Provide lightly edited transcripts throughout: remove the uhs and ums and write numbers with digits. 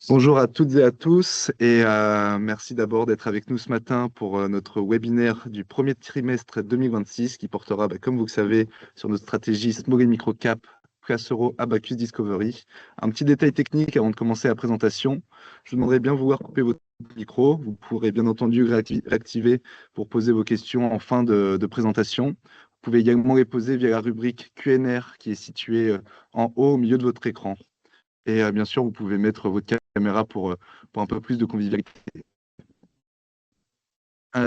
Bonjour à toutes et à tous et merci d'abord d'être avec nous ce matin pour notre webinaire du premier trimestre 2026 qui portera, comme vous le savez, sur notre stratégie Small et Micro Cap, Place Euro, Abacus Discovery. Un petit détail technique avant de commencer la présentation. Je vous demanderai bien de vouloir couper votre micro. Vous pourrez bien entendu réactiver pour poser vos questions en fin de présentation. Vous pouvez également les poser via la rubrique Q&R qui est située en haut au milieu de votre écran. Et bien sûr, vous pouvez mettre votre caméra pour un peu plus de convivialité.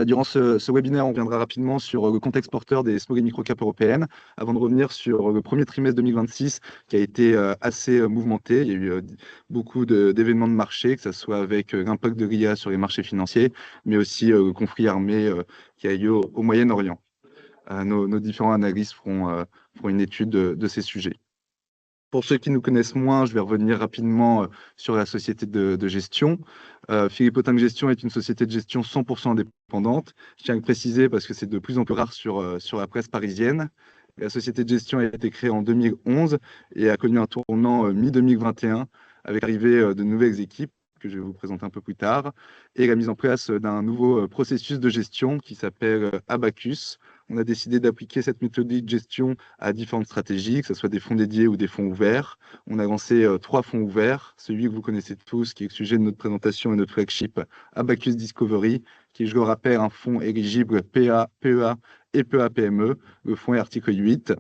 Durant ce webinaire, on reviendra rapidement sur le contexte porteur des small et micro-cap européennes, avant de revenir sur le premier trimestre 2026 qui a été assez mouvementé. Il y a eu beaucoup d'événements de marché, que ce soit avec l'impact de l'IA sur les marchés financiers, mais aussi le conflit armé qui a eu lieu au Moyen-Orient. Nos différents analystes feront une étude de ces sujets. Pour ceux qui nous connaissent moins, je vais revenir rapidement sur la société de gestion. Philippe Autain Gestion est une société de gestion 100% indépendante. Je tiens à le préciser parce que c'est de plus en plus rare sur la presse parisienne. La société de gestion a été créée en 2011 et a connu un tournant mi-2021 avec l'arrivée de nouvelles équipes que je vais vous présenter un peu plus tard, et la mise en place d'un nouveau processus de gestion qui s'appelle Abacus. On a décidé d'appliquer cette méthodologie de gestion à différentes stratégies, que ce soit des fonds dédiés ou des fonds ouverts. On a lancé 3 fonds ouverts, celui que vous connaissez tous, qui est le sujet de notre présentation et notre flagship, Abacus Discovery, qui est, je le rappelle, un fonds éligible PA, PEA et PEA-PME. Le fonds est article 8.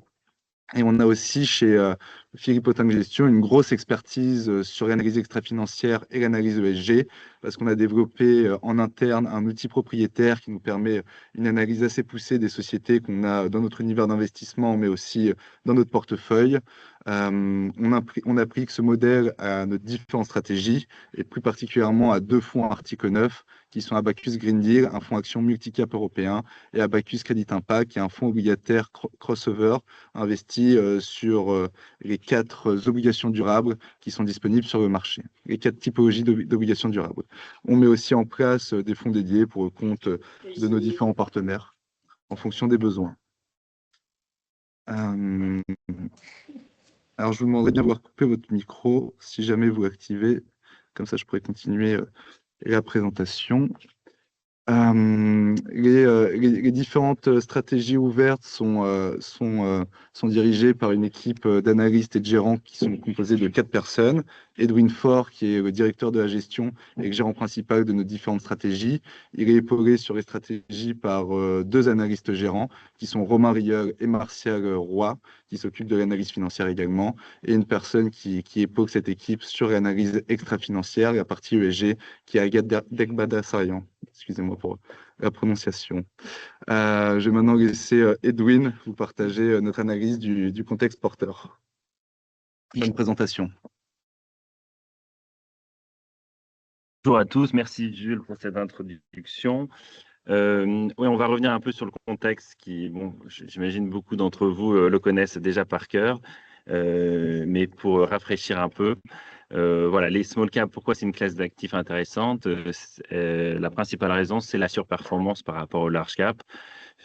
Et on a aussi chez Philippe Autain Gestion une grosse expertise sur l'analyse extra-financière et l'analyse ESG, parce qu'on a développé en interne un outil propriétaire qui nous permet une analyse assez poussée des sociétés qu'on a dans notre univers d'investissement, mais aussi dans notre portefeuille. On applique ce modèle à nos différentes stratégies, et plus particulièrement à 2 fonds article 9, qui sont Abacus Green Deal, un fonds action multicap européen, et Abacus Credit Impact, qui est un fonds obligataire crossover investi sur les 4 obligations durables qui sont disponibles sur le marché, les 4 typologies d'obligations durables. On met aussi en place des fonds dédiés pour le compte de nos différents partenaires en fonction des besoins. Alors, je vous demanderai bien de voir couper votre micro si jamais vous l'activez. Comme ça, je pourrais continuer la présentation. Les différentes stratégies ouvertes sont dirigées par une équipe d'analystes et de gérants qui sont composés de 4 personnes. Edwin Faure, qui est le directeur de la gestion et le gérant principal de nos différentes stratégies. Il est épaulé sur les stratégies par 2 analystes gérants, qui sont Romain Rieur et Martial Roy, qui s'occupent de l'analyse financière également, et une personne qui épaule cette équipe sur l'analyse extra-financière, la partie ESG, qui est Agathe Dekbadassarian. Excusez-moi pour la prononciation. Je vais maintenant laisser Edwin vous partager notre analyse du contexte porteur. Bonne présentation. Bonjour à tous, merci Jules pour cette introduction. Oui, on va revenir un peu sur le contexte qui, bon, j'imagine beaucoup d'entre vous le connaissent déjà par cœur, mais pour rafraîchir un peu, voilà, les small caps, pourquoi c'est une classe d'actifs intéressante? La principale raison, c'est la surperformance par rapport au large cap.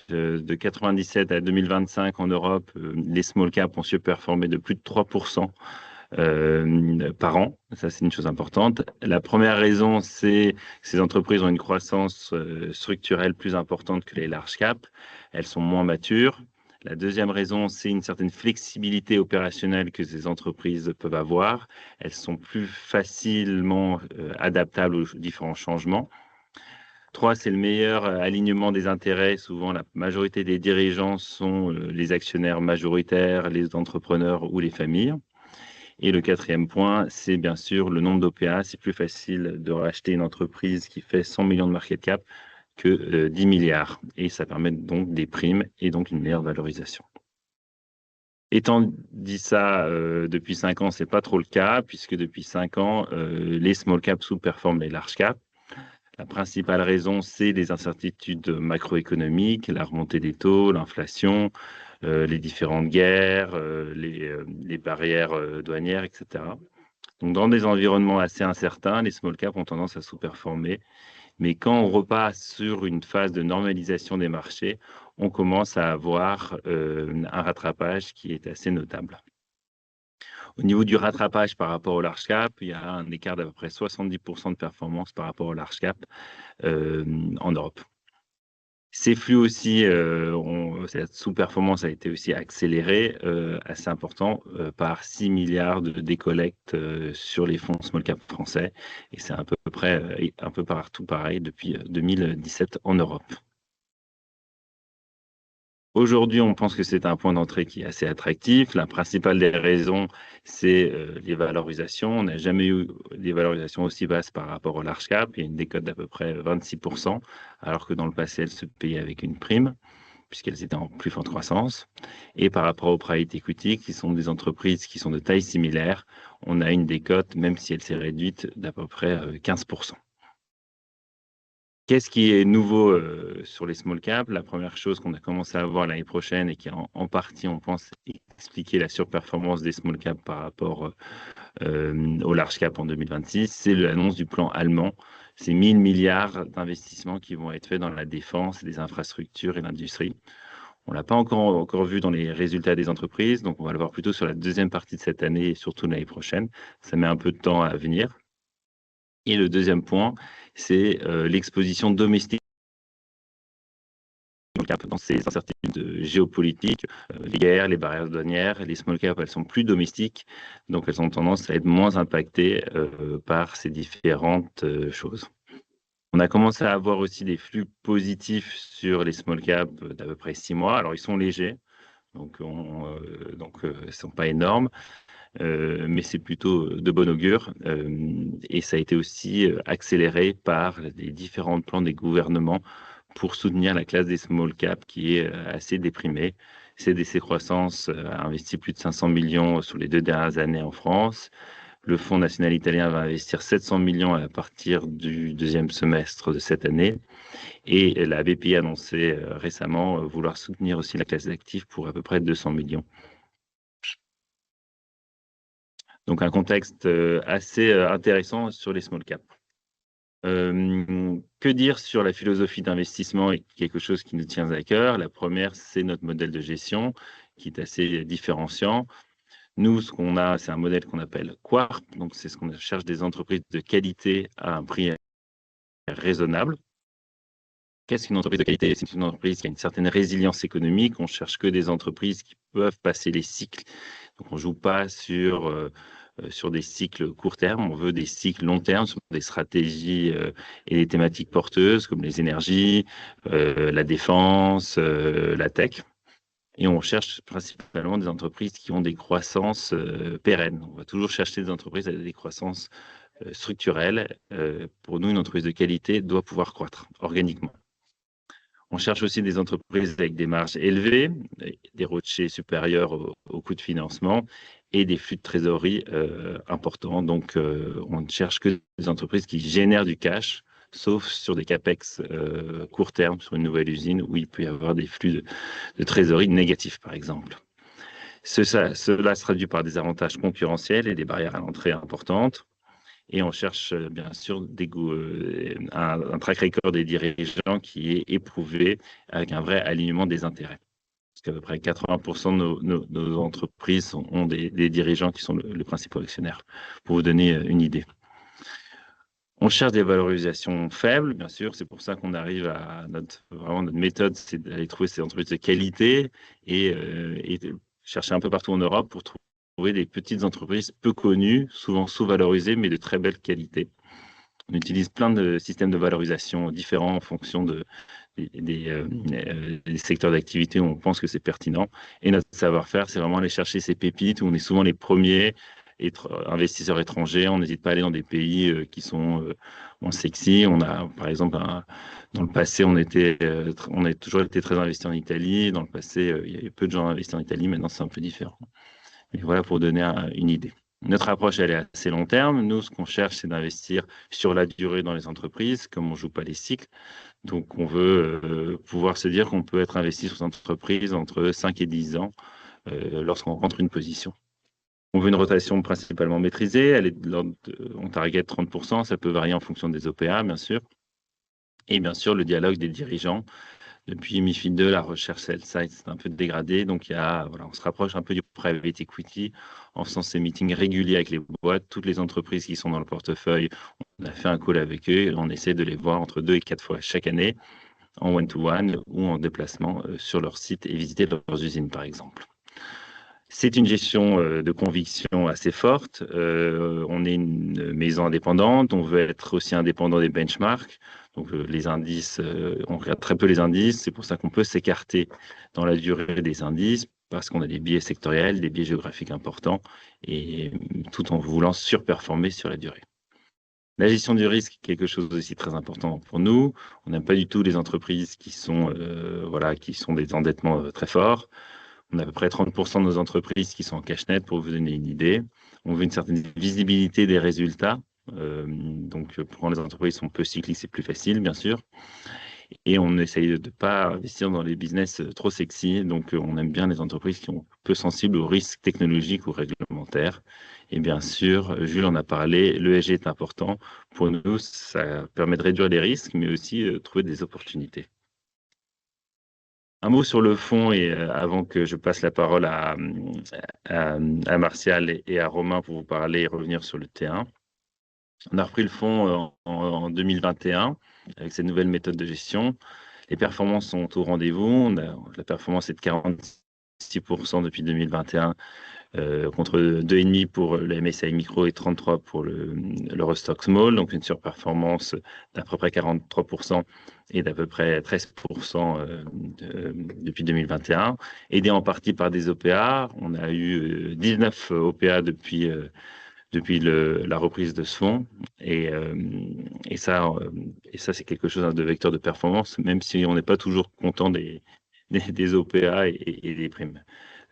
De 97 à 2025 en Europe, les small caps ont surperformé de plus de 3%. Par an. Ça, c'est une chose importante. La première raison, c'est que ces entreprises ont une croissance structurelle plus importante que les large caps. Elles sont moins matures. La deuxième raison, c'est une certaine flexibilité opérationnelle que ces entreprises peuvent avoir. Elles sont plus facilement adaptables aux différents changements. 3, c'est le meilleur alignement des intérêts. Souvent, la majorité des dirigeants sont les actionnaires majoritaires, les entrepreneurs ou les familles. Et le 4e point, c'est bien sûr le nombre d'OPA. C'est plus facile de racheter une entreprise qui fait 100 millions de market cap que 10 milliards. Et ça permet donc des primes et donc une meilleure valorisation. Étant dit ça, depuis 5 ans, ce n'est pas trop le cas, puisque depuis 5 ans, les small caps sous-performent les large caps. La principale raison, c'est les incertitudes macroéconomiques, la remontée des taux, l'inflation, les différentes guerres, les barrières douanières, etc. Donc, dans des environnements assez incertains, les small caps ont tendance à sous-performer. Mais quand on repasse sur une phase de normalisation des marchés, on commence à avoir un rattrapage qui est assez notable. Au niveau du rattrapage par rapport au large cap, il y a un écart d'à peu près 70% de performance par rapport au large cap en Europe. Ces flux aussi, cette sous-performance a été aussi accélérée, assez important, par 6 milliards de décollecte sur les fonds small cap français. Et c'est à peu près un peu partout pareil depuis 2017 en Europe. Aujourd'hui, on pense que c'est un point d'entrée qui est assez attractif. La principale des raisons, c'est les valorisations. On n'a jamais eu des valorisations aussi basses par rapport au large cap. Il y a une décote d'à peu près 26%, alors que dans le passé, elles se payaient avec une prime, puisqu'elles étaient en plus forte croissance. Et par rapport au private equity, qui sont des entreprises qui sont de taille similaire, on a une décote, même si elle s'est réduite, d'à peu près 15%. Qu'est-ce qui est nouveau sur les small caps? La première chose qu'on a commencé à voir l'année prochaine et qui a en partie, on pense, expliqué la surperformance des small caps par rapport au large cap en 2026, c'est l'annonce du plan allemand. C'est 1 000 milliards d'investissements qui vont être faits dans la défense, les infrastructures et l'industrie. On ne l'a pas encore vu dans les résultats des entreprises, donc on va le voir plutôt sur la deuxième partie de cette année et surtout l'année prochaine. Ça met un peu de temps à venir. Et le deuxième point, c'est l'exposition domestique dans ces incertitudes géopolitiques, les guerres, les barrières douanières, les small caps, elles sont plus domestiques, donc elles ont tendance à être moins impactées par ces différentes choses. On a commencé à avoir aussi des flux positifs sur les small caps d'à peu près 6 mois. Alors, ils sont légers, donc ils ne sont pas énormes, mais c'est plutôt de bon augure. Et ça a été aussi accéléré par les différents plans des gouvernements pour soutenir la classe des small caps qui est assez déprimée. CDC Croissance a investi plus de 500 millions sur les 2 dernières années en France. Le Fonds national italien va investir 700 millions à partir du deuxième semestre de cette année. Et la BPI a annoncé récemment vouloir soutenir aussi la classe d'actifs pour à peu près 200 millions. Donc un contexte assez intéressant sur les small caps. Que dire sur la philosophie d'investissement et quelque chose qui nous tient à cœur? La première, c'est notre modèle de gestion qui est assez différenciant. Nous, ce qu'on a, c'est un modèle qu'on appelle QUARP. Donc, c'est ce qu'on cherche des entreprises de qualité à un prix raisonnable. Qu'est-ce qu'une entreprise de qualité? C'est une entreprise qui a une certaine résilience économique. On cherche que des entreprises qui peuvent passer les cycles. Donc, on ne joue pas sur des cycles court terme, on veut des cycles long terme sur des stratégies et des thématiques porteuses comme les énergies, la défense, la tech. Et on cherche principalement des entreprises qui ont des croissances pérennes. On va toujours chercher des entreprises avec des croissances structurelles. Pour nous, une entreprise de qualité doit pouvoir croître organiquement. On cherche aussi des entreprises avec des marges élevées, des ROCE supérieurs au coût de financement et des flux de trésorerie importants. Donc, on ne cherche que des entreprises qui génèrent du cash, sauf sur des CAPEX court terme, sur une nouvelle usine où il peut y avoir des flux de trésorerie négatifs, par exemple. Cela se traduit par des avantages concurrentiels et des barrières à l'entrée importantes. Et on cherche bien sûr un track record des dirigeants qui est éprouvé avec un vrai alignement des intérêts. Parce qu'à peu près 80% de nos entreprises ont des dirigeants qui sont le principal actionnaire, pour vous donner une idée. On cherche des valorisations faibles, bien sûr. C'est pour ça qu'on arrive à notre méthode, c'est d'aller trouver ces entreprises de qualité et chercher un peu partout en Europe pour trouver des petites entreprises peu connues, souvent sous-valorisées, mais de très belle qualité. On utilise plein de systèmes de valorisation différents en fonction des secteurs d'activité où on pense que c'est pertinent. Et notre savoir-faire, c'est vraiment aller chercher ces pépites où on est souvent les premiers investisseurs étrangers. On n'hésite pas à aller dans des pays qui sont moins sexy. On a, par exemple, dans le passé, on a toujours été très investi en Italie. Dans le passé, il y avait peu de gens investis en Italie. Maintenant, c'est un peu différent. Mais voilà pour donner une idée. Notre approche, elle est assez long terme. Nous, ce qu'on cherche, c'est d'investir sur la durée dans les entreprises, comme on ne joue pas les cycles. Donc, on veut pouvoir se dire qu'on peut être investi sur une entreprise entre 5 et 10 ans lorsqu'on rentre une position. On veut une rotation principalement maîtrisée. On target 30%. Ça peut varier en fonction des OPA, bien sûr. Et bien sûr, le dialogue des dirigeants, Depuis MiFID II, la recherche sell-side s'est un peu dégradée. Donc, voilà, on se rapproche un peu du private equity en faisant ces meetings réguliers avec les boîtes. Toutes les entreprises qui sont dans le portefeuille, on a fait un call avec eux. Et on essaie de les voir entre 2 et 4 fois chaque année en one-to-one ou en déplacement sur leur site et visiter leurs usines, par exemple. C'est une gestion de conviction assez forte. On est une maison indépendante. On veut être aussi indépendant des benchmarks. Donc, les indices, on regarde très peu les indices. C'est pour ça qu'on peut s'écarter dans la durée des indices parce qu'on a des biais sectoriels, des biais géographiques importants et tout en voulant surperformer sur la durée. La gestion du risque est quelque chose aussi très important pour nous. On n'aime pas du tout les entreprises qui sont des endettements très forts. On a à peu près 30% de nos entreprises qui sont en cash net, pour vous donner une idée. On veut une certaine visibilité des résultats. Donc, pour les entreprises qui sont peu cycliques, c'est plus facile, bien sûr. Et on essaye de ne pas investir dans les business trop sexy. Donc, on aime bien les entreprises qui sont peu sensibles aux risques technologiques ou réglementaires. Et bien sûr, Jules en a parlé, l'ESG est important. Pour nous, ça permet de réduire les risques, mais aussi de trouver des opportunités. Un mot sur le fond, et avant que je passe la parole à Martial et à Romain pour vous parler et revenir sur le T1. On a repris le fonds en 2021 avec cette nouvelle méthode de gestion. Les performances sont au rendez-vous. La performance est de 46% depuis 2021 contre 2,5 pour le MSCI Micro et 33 pour l'Eurostoxx Small, donc une surperformance d'à peu près 43% et d'à peu près 13% depuis 2021, aidé en partie par des OPA. On a eu 19 OPA depuis la reprise de ce fonds. Et ça, c'est quelque chose de vecteur de performance, même si on n'est pas toujours content des OPA et des primes.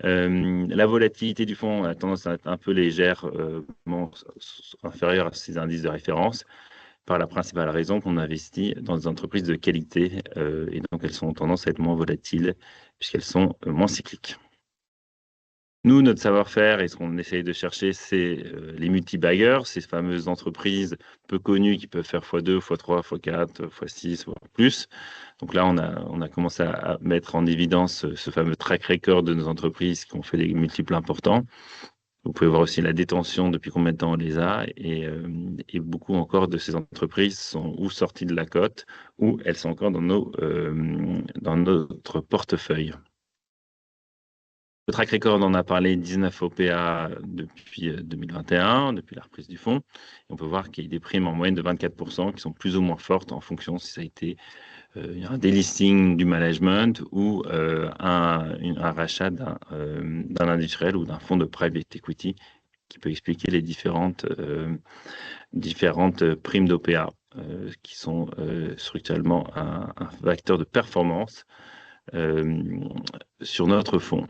La volatilité du fonds a tendance à être un peu légère, inférieure à ces indices de référence, par la principale raison qu'on investit dans des entreprises de qualité et donc elles ont tendance à être moins volatiles puisqu'elles sont moins cycliques. Nous, notre savoir-faire et ce qu'on essaye de chercher, c'est les multi-baggers, ces fameuses entreprises peu connues qui peuvent faire x2, x3, x4, x6, voire plus. Donc là, on a commencé à mettre en évidence ce fameux track record de nos entreprises qui ont fait des multiples importants. Vous pouvez voir aussi la détention, depuis combien de temps on les a, et beaucoup encore de ces entreprises sont ou sorties de la cote, ou elles sont encore dans notre portefeuille. Le track record, on en a parlé, 19 OPA depuis 2021, depuis la reprise du fonds. Et on peut voir qu'il y a des primes en moyenne de 24% qui sont plus ou moins fortes en fonction si ça a été un délisting du management ou un rachat d'un industriel ou d'un fonds de private equity qui peut expliquer les différentes primes d'OPA qui sont structurellement un facteur de performance sur notre fonds.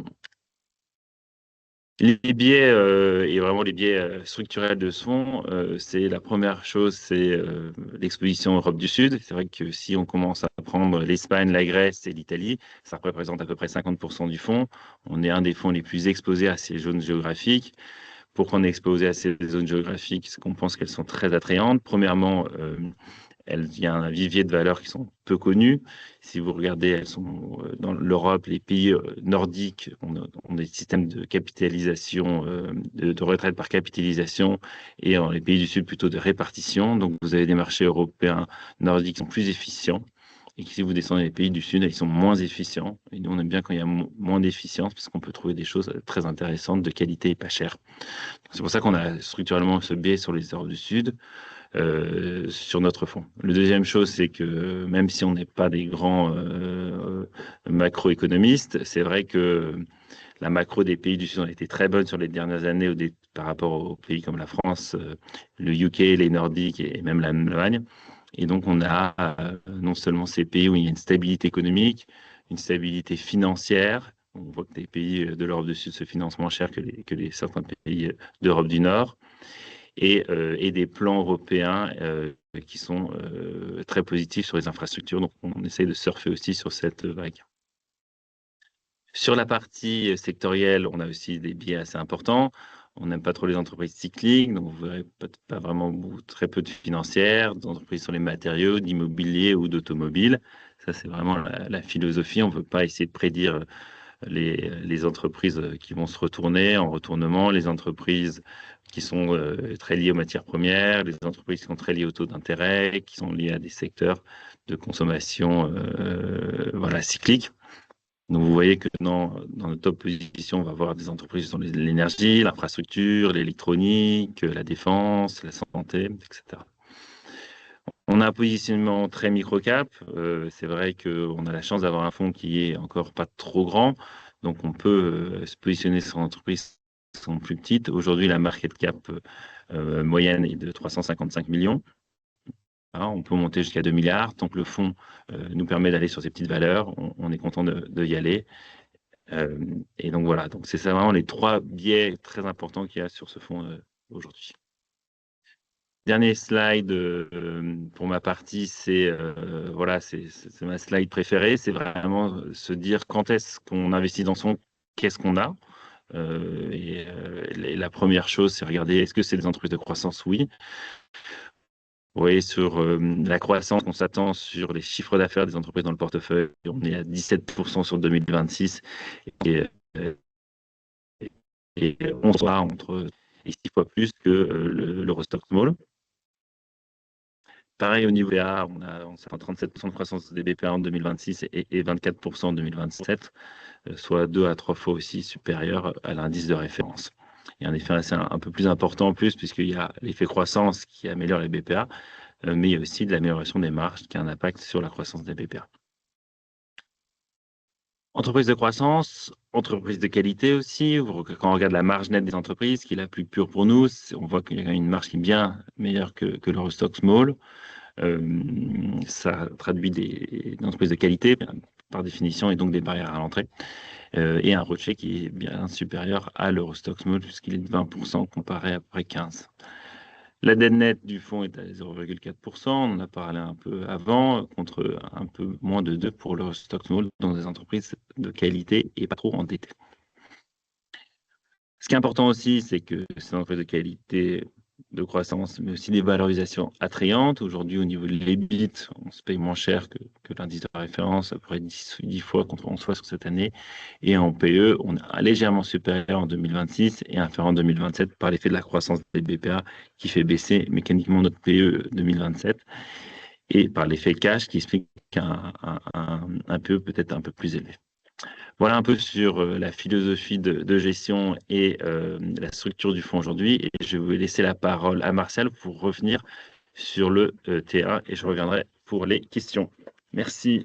Les biais et vraiment les biais structurels de ce fonds, c'est la première chose, c'est l'exposition Europe du Sud. C'est vrai que si on commence à prendre l'Espagne, la Grèce et l'Italie, ça représente à peu près 50% du fonds. On est un des fonds les plus exposés à ces zones géographiques. Pourquoi on est exposé à ces zones géographiques? C'est qu'on pense qu'elles sont très attrayantes. Premièrement, il y a un vivier de valeurs qui sont peu connues. Si vous regardez, elles sont dans l'Europe, les pays nordiques, on a des systèmes de capitalisation, de retraite par capitalisation, et dans les pays du Sud, plutôt de répartition. Donc, vous avez des marchés européens nordiques qui sont plus efficients, et que si vous descendez les pays du Sud, ils sont moins efficients. Et nous, on aime bien quand il y a moins d'efficience, parce qu'on peut trouver des choses très intéressantes, de qualité et pas chères. C'est pour ça qu'on a structurellement ce biais sur les Europes du Sud. Sur notre fonds. La deuxième chose, c'est que même si on n'est pas des grands macroéconomistes, c'est vrai que la macro des pays du Sud a été très bonne sur les dernières années par rapport aux pays comme la France, le UK, les Nordiques et même l'Allemagne. Et donc, on a non seulement ces pays où il y a une stabilité économique, une stabilité financière. On voit que les pays de l'Europe du Sud se financent moins cher que certains pays d'Europe du Nord. Et des plans européens qui sont très positifs sur les infrastructures. Donc, on essaye de surfer aussi sur cette vague. Sur la partie sectorielle, on a aussi des biais assez importants. On n'aime pas trop les entreprises cycliques, donc vous verrez pas vraiment très peu de financières, d'entreprises sur les matériaux, d'immobilier ou d'automobile. Ça, c'est vraiment la philosophie. On ne veut pas essayer de prédire les entreprises qui vont se retourner en retournement, les entreprises qui sont très liées aux matières premières, les entreprises qui sont très liées au taux d'intérêt, qui sont liées à des secteurs de consommation voilà, cycliques. Donc, vous voyez que dans nos top positions, on va avoir des entreprises dans l'énergie, l'infrastructure, l'électronique, la défense, la santé, etc. On a un positionnement très micro-cap. C'est vrai qu'on a la chance d'avoir un fonds qui est encore pas trop grand. Donc, on peut se positionner sur entreprises qui sont plus petites. Aujourd'hui, la market cap moyenne est de 355 millions. Alors, on peut monter jusqu'à 2 milliards. Tant que le fonds nous permet d'aller sur ces petites valeurs, on est content de y aller. Et donc, voilà. Donc, c'est ça vraiment les 3 biais très importants qu'il y a sur ce fonds aujourd'hui. Dernier slide pour ma partie, c'est voilà, c'est ma slide préférée. C'est vraiment se dire quand est-ce qu'on investit dans son, qu'est-ce qu'on a. La première chose, c'est regarder est-ce que c'est des entreprises de croissance? Oui. Vous voyez, sur la croissance, on s'attend sur les chiffres d'affaires des entreprises dans le portefeuille. On est à 17% sur 2026 et, on sera entre 6 fois plus que l'Eurostoxx Small. Pareil au niveau BPA, on s'attend 37% de croissance des BPA en 2026 et 24% en 2027, soit 2 à 3 fois aussi supérieur à l'indice de référence. Il y a un effet un peu plus important en plus, puisqu'il y a l'effet croissance qui améliore les BPA, mais il y a aussi de l'amélioration des marges qui a un impact sur la croissance des BPA. Entreprise de croissance, entreprise de qualité aussi. Quand on regarde la marge nette des entreprises, qui est la plus pure pour nous, on voit qu'il y a une marge qui est bien meilleure que l'Eurostoxx Small. Ça traduit des entreprises de qualité par définition et donc des barrières à l'entrée et un ROCE qui est bien supérieur à l'Eurostoxx Small puisqu'il est de 20% comparé à peu près 15%. La dette nette du fonds est à 0,4%, on en a parlé un peu avant, contre un peu moins de 2% pour l'Eurostoxx Small dans des entreprises de qualité et pas trop endettées. Ce qui est important aussi, c'est que ces entreprises de qualité, de croissance, mais aussi des valorisations attrayantes. Aujourd'hui, au niveau de l'EBIT, on se paye moins cher que l'indice de référence, à peu près 10 fois contre 11 fois sur cette année. Et en PE, on est légèrement supérieur en 2026 et inférieur en 2027 par l'effet de la croissance des BPA qui fait baisser mécaniquement notre PE 2027 et par l'effet cash qui explique un PE peut-être un peu plus élevé. Voilà un peu sur la philosophie de gestion et la structure du fonds aujourd'hui. Et je vais laisser la parole à Martial pour revenir sur le T1 et je reviendrai pour les questions. Merci.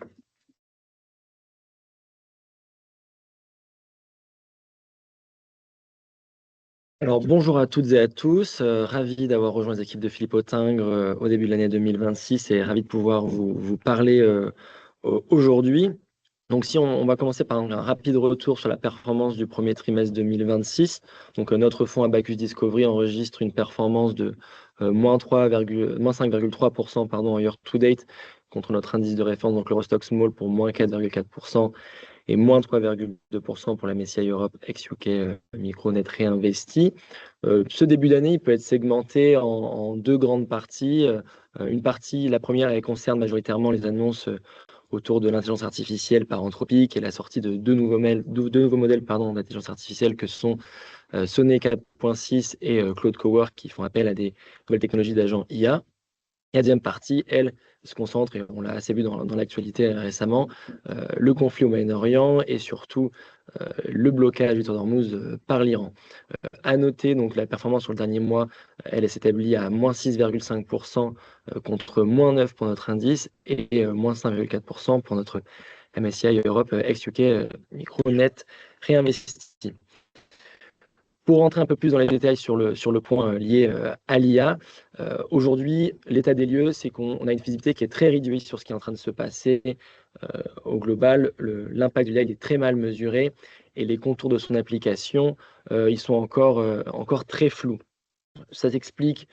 Alors, bonjour à toutes et à tous. Ravi d'avoir rejoint les équipes de Philippe Autingre au début de l'année 2026 et ravi de pouvoir vous parler aujourd'hui. Donc, si on va commencer par un rapide retour sur la performance du premier trimestre 2026. Donc, notre fonds Abacus Discovery enregistre une performance de moins 5,3% en year to date contre notre indice de référence, donc l'Eurostoxx Small pour moins 4,4% et moins 3,2% pour la MSCI Europe ex-UK Micronet réinvesti. Ce début d'année, il peut être segmenté en 2 grandes parties. Une partie, la première, elle concerne majoritairement les annonces autour de l'intelligence artificielle par Anthropic et la sortie de deux nouveaux modèles d'intelligence artificielle que sont Sonnet 4.6 et Claude Cowork qui font appel à des nouvelles technologies d'agents IA. La deuxième partie, elle, se concentre, et on l'a assez vu dans l'actualité récemment, le conflit au Moyen-Orient et surtout le blocage du Tour d'Ormuz par l'Iran. À noter, donc, la performance sur le dernier mois, elle s'établit à moins 6,5% contre moins 9% pour notre indice et moins 5,4% pour notre MSCI Europe ex-UK Micronet réinvesti. Pour rentrer un peu plus dans les détails sur le point lié à l'IA, aujourd'hui, l'état des lieux, c'est qu'on a une visibilité qui est très réduite sur ce qui est en train de se passer au global. L'impact du IA est très mal mesuré et les contours de son application, ils sont encore très flous. Ça s'explique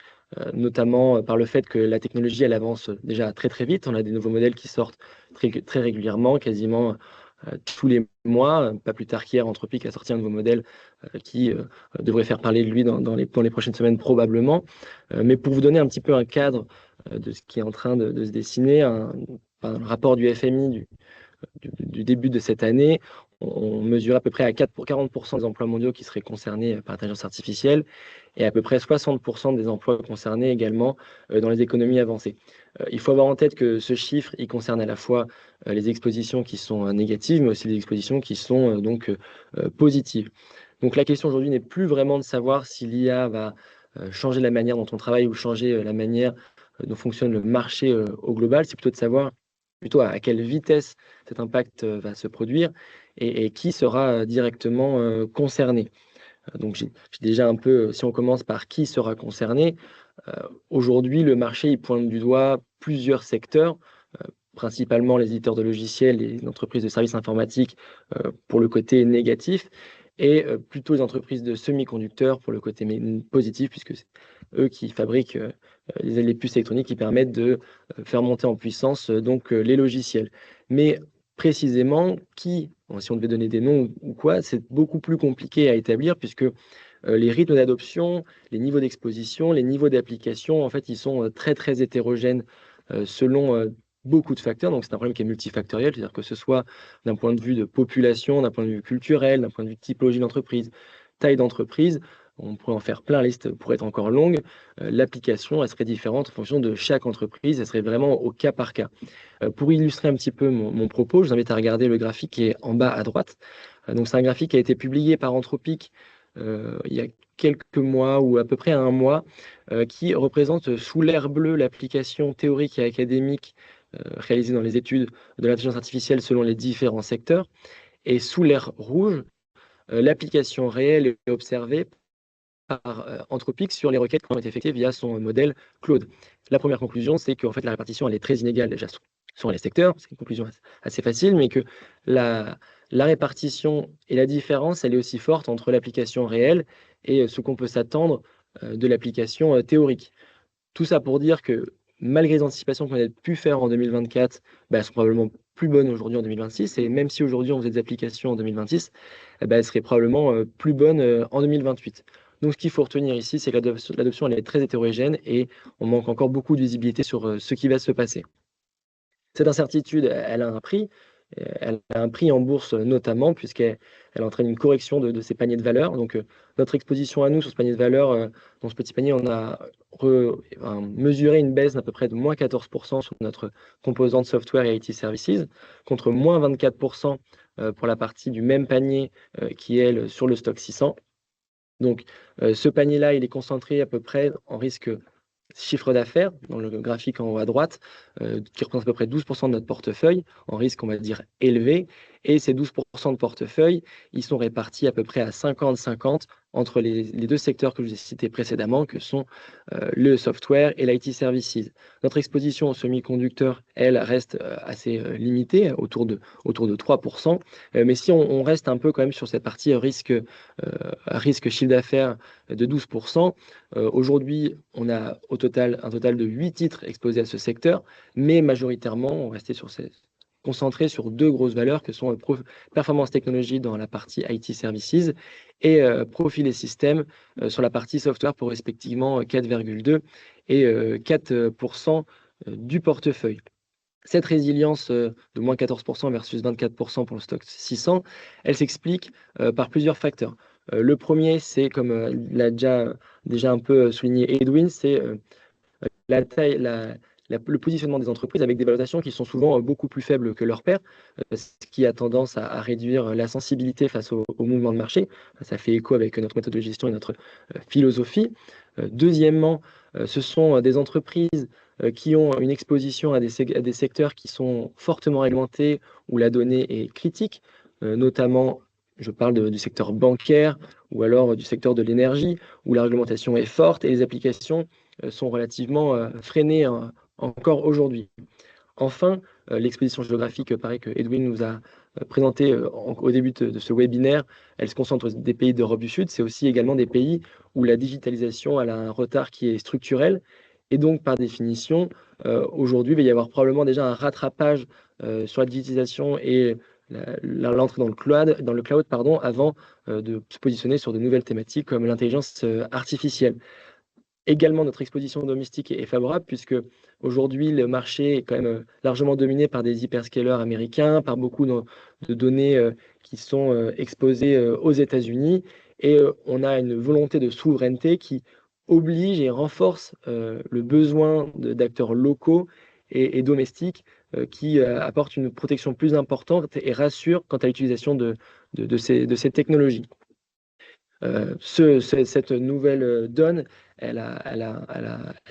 notamment par le fait que la technologie, elle avance déjà très très vite. On a des nouveaux modèles qui sortent très régulièrement, quasiment tous les mois. Pas plus tard qu'hier, Anthropic a sorti un nouveau modèle qui devrait faire parler de lui dans les prochaines semaines probablement. Mais pour vous donner un petit peu un cadre de ce qui est en train de se dessiner, un rapport du FMI du début de cette année, on mesure à peu près à 40% des emplois mondiaux qui seraient concernés par l'intelligence artificielle et à peu près 60% des emplois concernés également dans les économies avancées. Il faut avoir en tête que ce chiffre, il concerne à la fois les expositions qui sont négatives, mais aussi les expositions qui sont positives. Donc la question aujourd'hui n'est plus vraiment de savoir si l'IA va changer la manière dont on travaille ou changer la manière dont fonctionne le marché au global, c'est plutôt de savoir plutôt à quelle vitesse cet impact va se produire et qui sera directement concerné. Donc j'ai déjà un peu, si on commence par qui sera concerné, aujourd'hui le marché il pointe du doigt plusieurs secteurs, principalement les éditeurs de logiciels, les entreprises de services informatiques pour le côté négatif, et plutôt les entreprises de semi-conducteurs pour le côté positif, puisque c'est eux qui fabriquent les puces électroniques qui permettent de faire monter en puissance donc les logiciels. Mais précisément, si on devait donner des noms ou quoi, c'est beaucoup plus compliqué à établir, puisque les rythmes d'adoption, les niveaux d'exposition, les niveaux d'application, en fait, ils sont très, très hétérogènes selon beaucoup de facteurs. Donc, c'est un problème qui est multifactoriel, c'est-à-dire que ce soit d'un point de vue de population, d'un point de vue culturel, d'un point de vue de typologie d'entreprise, taille d'entreprise, on pourrait en faire plein, la liste pourrait être encore longue. L'application, elle serait différente en fonction de chaque entreprise, elle serait vraiment au cas par cas. Pour illustrer un petit peu mon propos, je vous invite à regarder le graphique qui est en bas à droite. Donc, c'est un graphique qui a été publié par Anthropic il y a quelques mois ou à peu près un mois, qui représente sous l'air bleu l'application théorique et académique réalisée dans les études de l'intelligence artificielle selon les différents secteurs, et sous l'air rouge, l'application réelle et observée par Anthropic sur les requêtes qui ont été effectuées via son modèle Claude. La première conclusion, c'est qu'en fait, la répartition elle est très inégale déjà sur les secteurs, c'est une conclusion assez facile, mais que la répartition et la différence, elle est aussi forte entre l'application réelle et ce qu'on peut s'attendre de l'application théorique. Tout ça pour dire que malgré les anticipations qu'on a pu faire en 2024, elles sont probablement plus bonnes aujourd'hui en 2026, et même si aujourd'hui on faisait des applications en 2026, elles seraient probablement plus bonnes en 2028. Donc ce qu'il faut retenir ici, c'est que l'adoption elle est très hétérogène et on manque encore beaucoup de visibilité sur ce qui va se passer. Cette incertitude, elle a un prix. Elle a un prix en bourse notamment, puisqu'elle entraîne une correction de ces paniers de valeur. Donc, notre exposition à nous sur ce panier de valeur, dans ce petit panier, on a mesuré une baisse d'à peu près de moins 14% sur notre composante software et IT services, contre moins 24% pour la partie du même panier qui est elle, sur le stock 600. Donc, ce panier-là, il est concentré à peu près en risque chiffre d'affaires, dans le graphique en haut à droite, qui représente à peu près 12% de notre portefeuille, en risque, on va dire, élevé. Et ces 12% de portefeuille, ils sont répartis à peu près à 50-50 entre les deux secteurs que je vous ai cités précédemment, que sont le software et l'IT services. Notre exposition aux semi-conducteurs, elle, reste assez limitée, autour de 3%. Mais si on reste un peu quand même sur cette partie risque chiffre d'affaires de 12%, aujourd'hui, on a un total de 8 titres exposés à ce secteur, mais majoritairement, on restait concentré sur deux grosses valeurs que sont performance technologie dans la partie IT services et profil et système sur la partie software pour respectivement 4,2 et 4% du portefeuille. Cette résilience de moins 14% versus 24% pour le stock 600, elle s'explique par plusieurs facteurs. Le premier, c'est, comme l'a déjà un peu souligné Edwin, c'est la taille, le positionnement des entreprises avec des valorisations qui sont souvent beaucoup plus faibles que leurs pairs, ce qui a tendance à réduire la sensibilité face au mouvement de marché. Ça fait écho avec notre méthode de gestion et notre philosophie. Deuxièmement, ce sont des entreprises qui ont une exposition à des secteurs qui sont fortement réglementés, où la donnée est critique, notamment, je parle du secteur bancaire ou alors du secteur de l'énergie, où la réglementation est forte et les applications sont relativement freinées encore aujourd'hui. Enfin, l'exposition géographique, pareil que Edwin nous a présenté au début de ce webinaire, elle se concentre sur des pays d'Europe du Sud. C'est aussi également des pays où la digitalisation elle a un retard qui est structurel. Et donc, par définition, aujourd'hui, il va y avoir probablement déjà un rattrapage sur la digitalisation et l'entrée dans le cloud avant de se positionner sur de nouvelles thématiques comme l'intelligence artificielle. Également, notre exposition domestique est favorable puisque aujourd'hui, le marché est quand même largement dominé par des hyperscalers américains, par beaucoup de données qui sont exposées aux États-Unis. Et on a une volonté de souveraineté qui oblige et renforce le besoin d'acteurs locaux et domestiques qui apportent une protection plus importante et rassurent quant à l'utilisation de ces technologies. Cette nouvelle donne, elle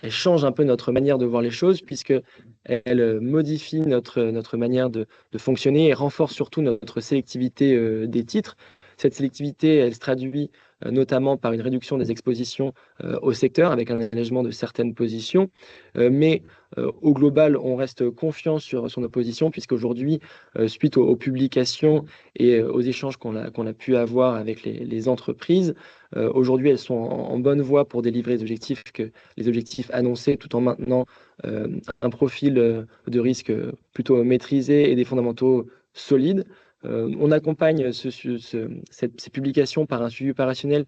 change un peu notre manière de voir les choses puisqu'elle modifie notre manière de fonctionner et renforce surtout notre sélectivité des titres. Cette sélectivité, elle se traduit notamment par une réduction des expositions au secteur avec un allègement de certaines positions. Mais au global, on reste confiant sur nos positions puisqu'aujourd'hui, suite aux publications et aux échanges qu'on a pu avoir avec les entreprises, aujourd'hui, elles sont en bonne voie pour délivrer les objectifs annoncés tout en maintenant un profil de risque plutôt maîtrisé et des fondamentaux solides. On accompagne ces publications par un suivi opérationnel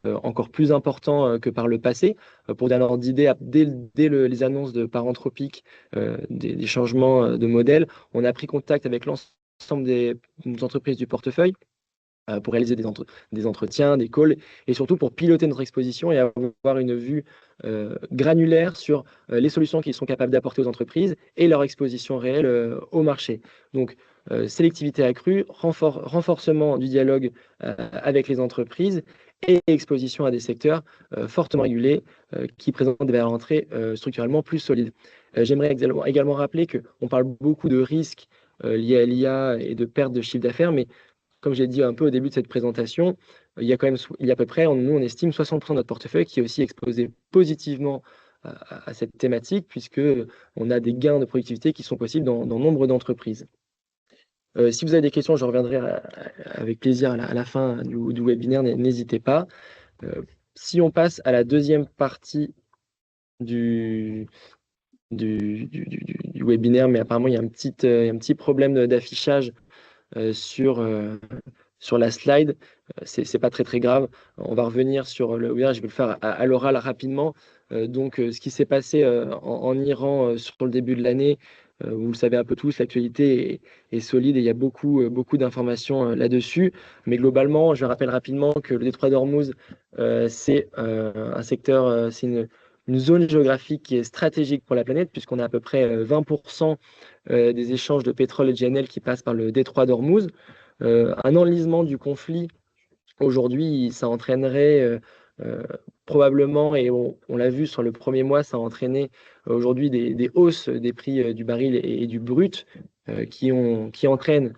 encore plus important que par le passé. Pour donner un ordre d'idée, dès les annonces de Paranthropique des changements de modèle, on a pris contact avec l'ensemble des entreprises du portefeuille pour réaliser des entretiens, des calls, et surtout pour piloter notre exposition et avoir une vue granulaire sur les solutions qu'ils sont capables d'apporter aux entreprises et leur exposition réelle au marché. Donc, sélectivité accrue, renforcement du dialogue avec les entreprises et exposition à des secteurs fortement régulés qui présentent des valeurs d'entrée structurellement plus solides. J'aimerais également rappeler qu'on parle beaucoup de risques liés à l'IA et de perte de chiffre d'affaires, mais comme j'ai dit un peu au début de cette présentation, il y a à peu près, nous on estime 60% de notre portefeuille qui est aussi exposé positivement à cette thématique, puisqu'on a des gains de productivité qui sont possibles dans nombre d'entreprises. Si vous avez des questions, je reviendrai avec plaisir à la fin du webinaire, n'hésitez pas. Si on passe à la deuxième partie du webinaire, mais apparemment il y a un petit problème d'affichage sur la slide. C'est pas très grave. On va revenir sur le webinaire, je vais le faire à l'oral rapidement. Donc, ce qui s'est passé en Iran sur le début de l'année, vous le savez un peu tous, l'actualité est solide et il y a beaucoup d'informations là-dessus. Mais globalement, je rappelle rapidement que le détroit d'Ormuz, c'est un secteur, c'est une zone géographique qui est stratégique pour la planète, puisqu'on a à peu près 20% des échanges de pétrole et de GNL qui passent par le détroit d'Ormuz. Un enlisement du conflit, aujourd'hui, ça entraînerait probablement, et on l'a vu sur le premier mois, ça a entraîné aujourd'hui des hausses des prix du baril et du brut qui entraînent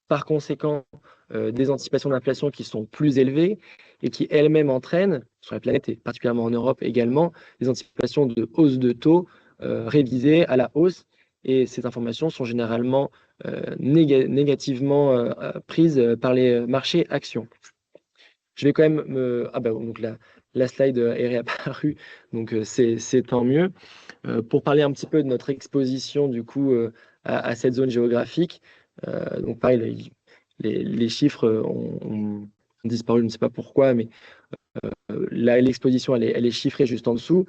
par conséquent des anticipations d'inflation qui sont plus élevées et qui elles-mêmes entraînent, sur la planète et particulièrement en Europe également, des anticipations de hausse de taux révisées à la hausse. Et ces informations sont généralement négativement prises par les marchés actions. Je vais quand même donc la slide est réapparue, donc c'est tant mieux. Pour parler un petit peu de notre exposition du coup à cette zone géographique, donc pareil, les chiffres ont disparu, je ne sais pas pourquoi, mais l'exposition elle est chiffrée juste en dessous.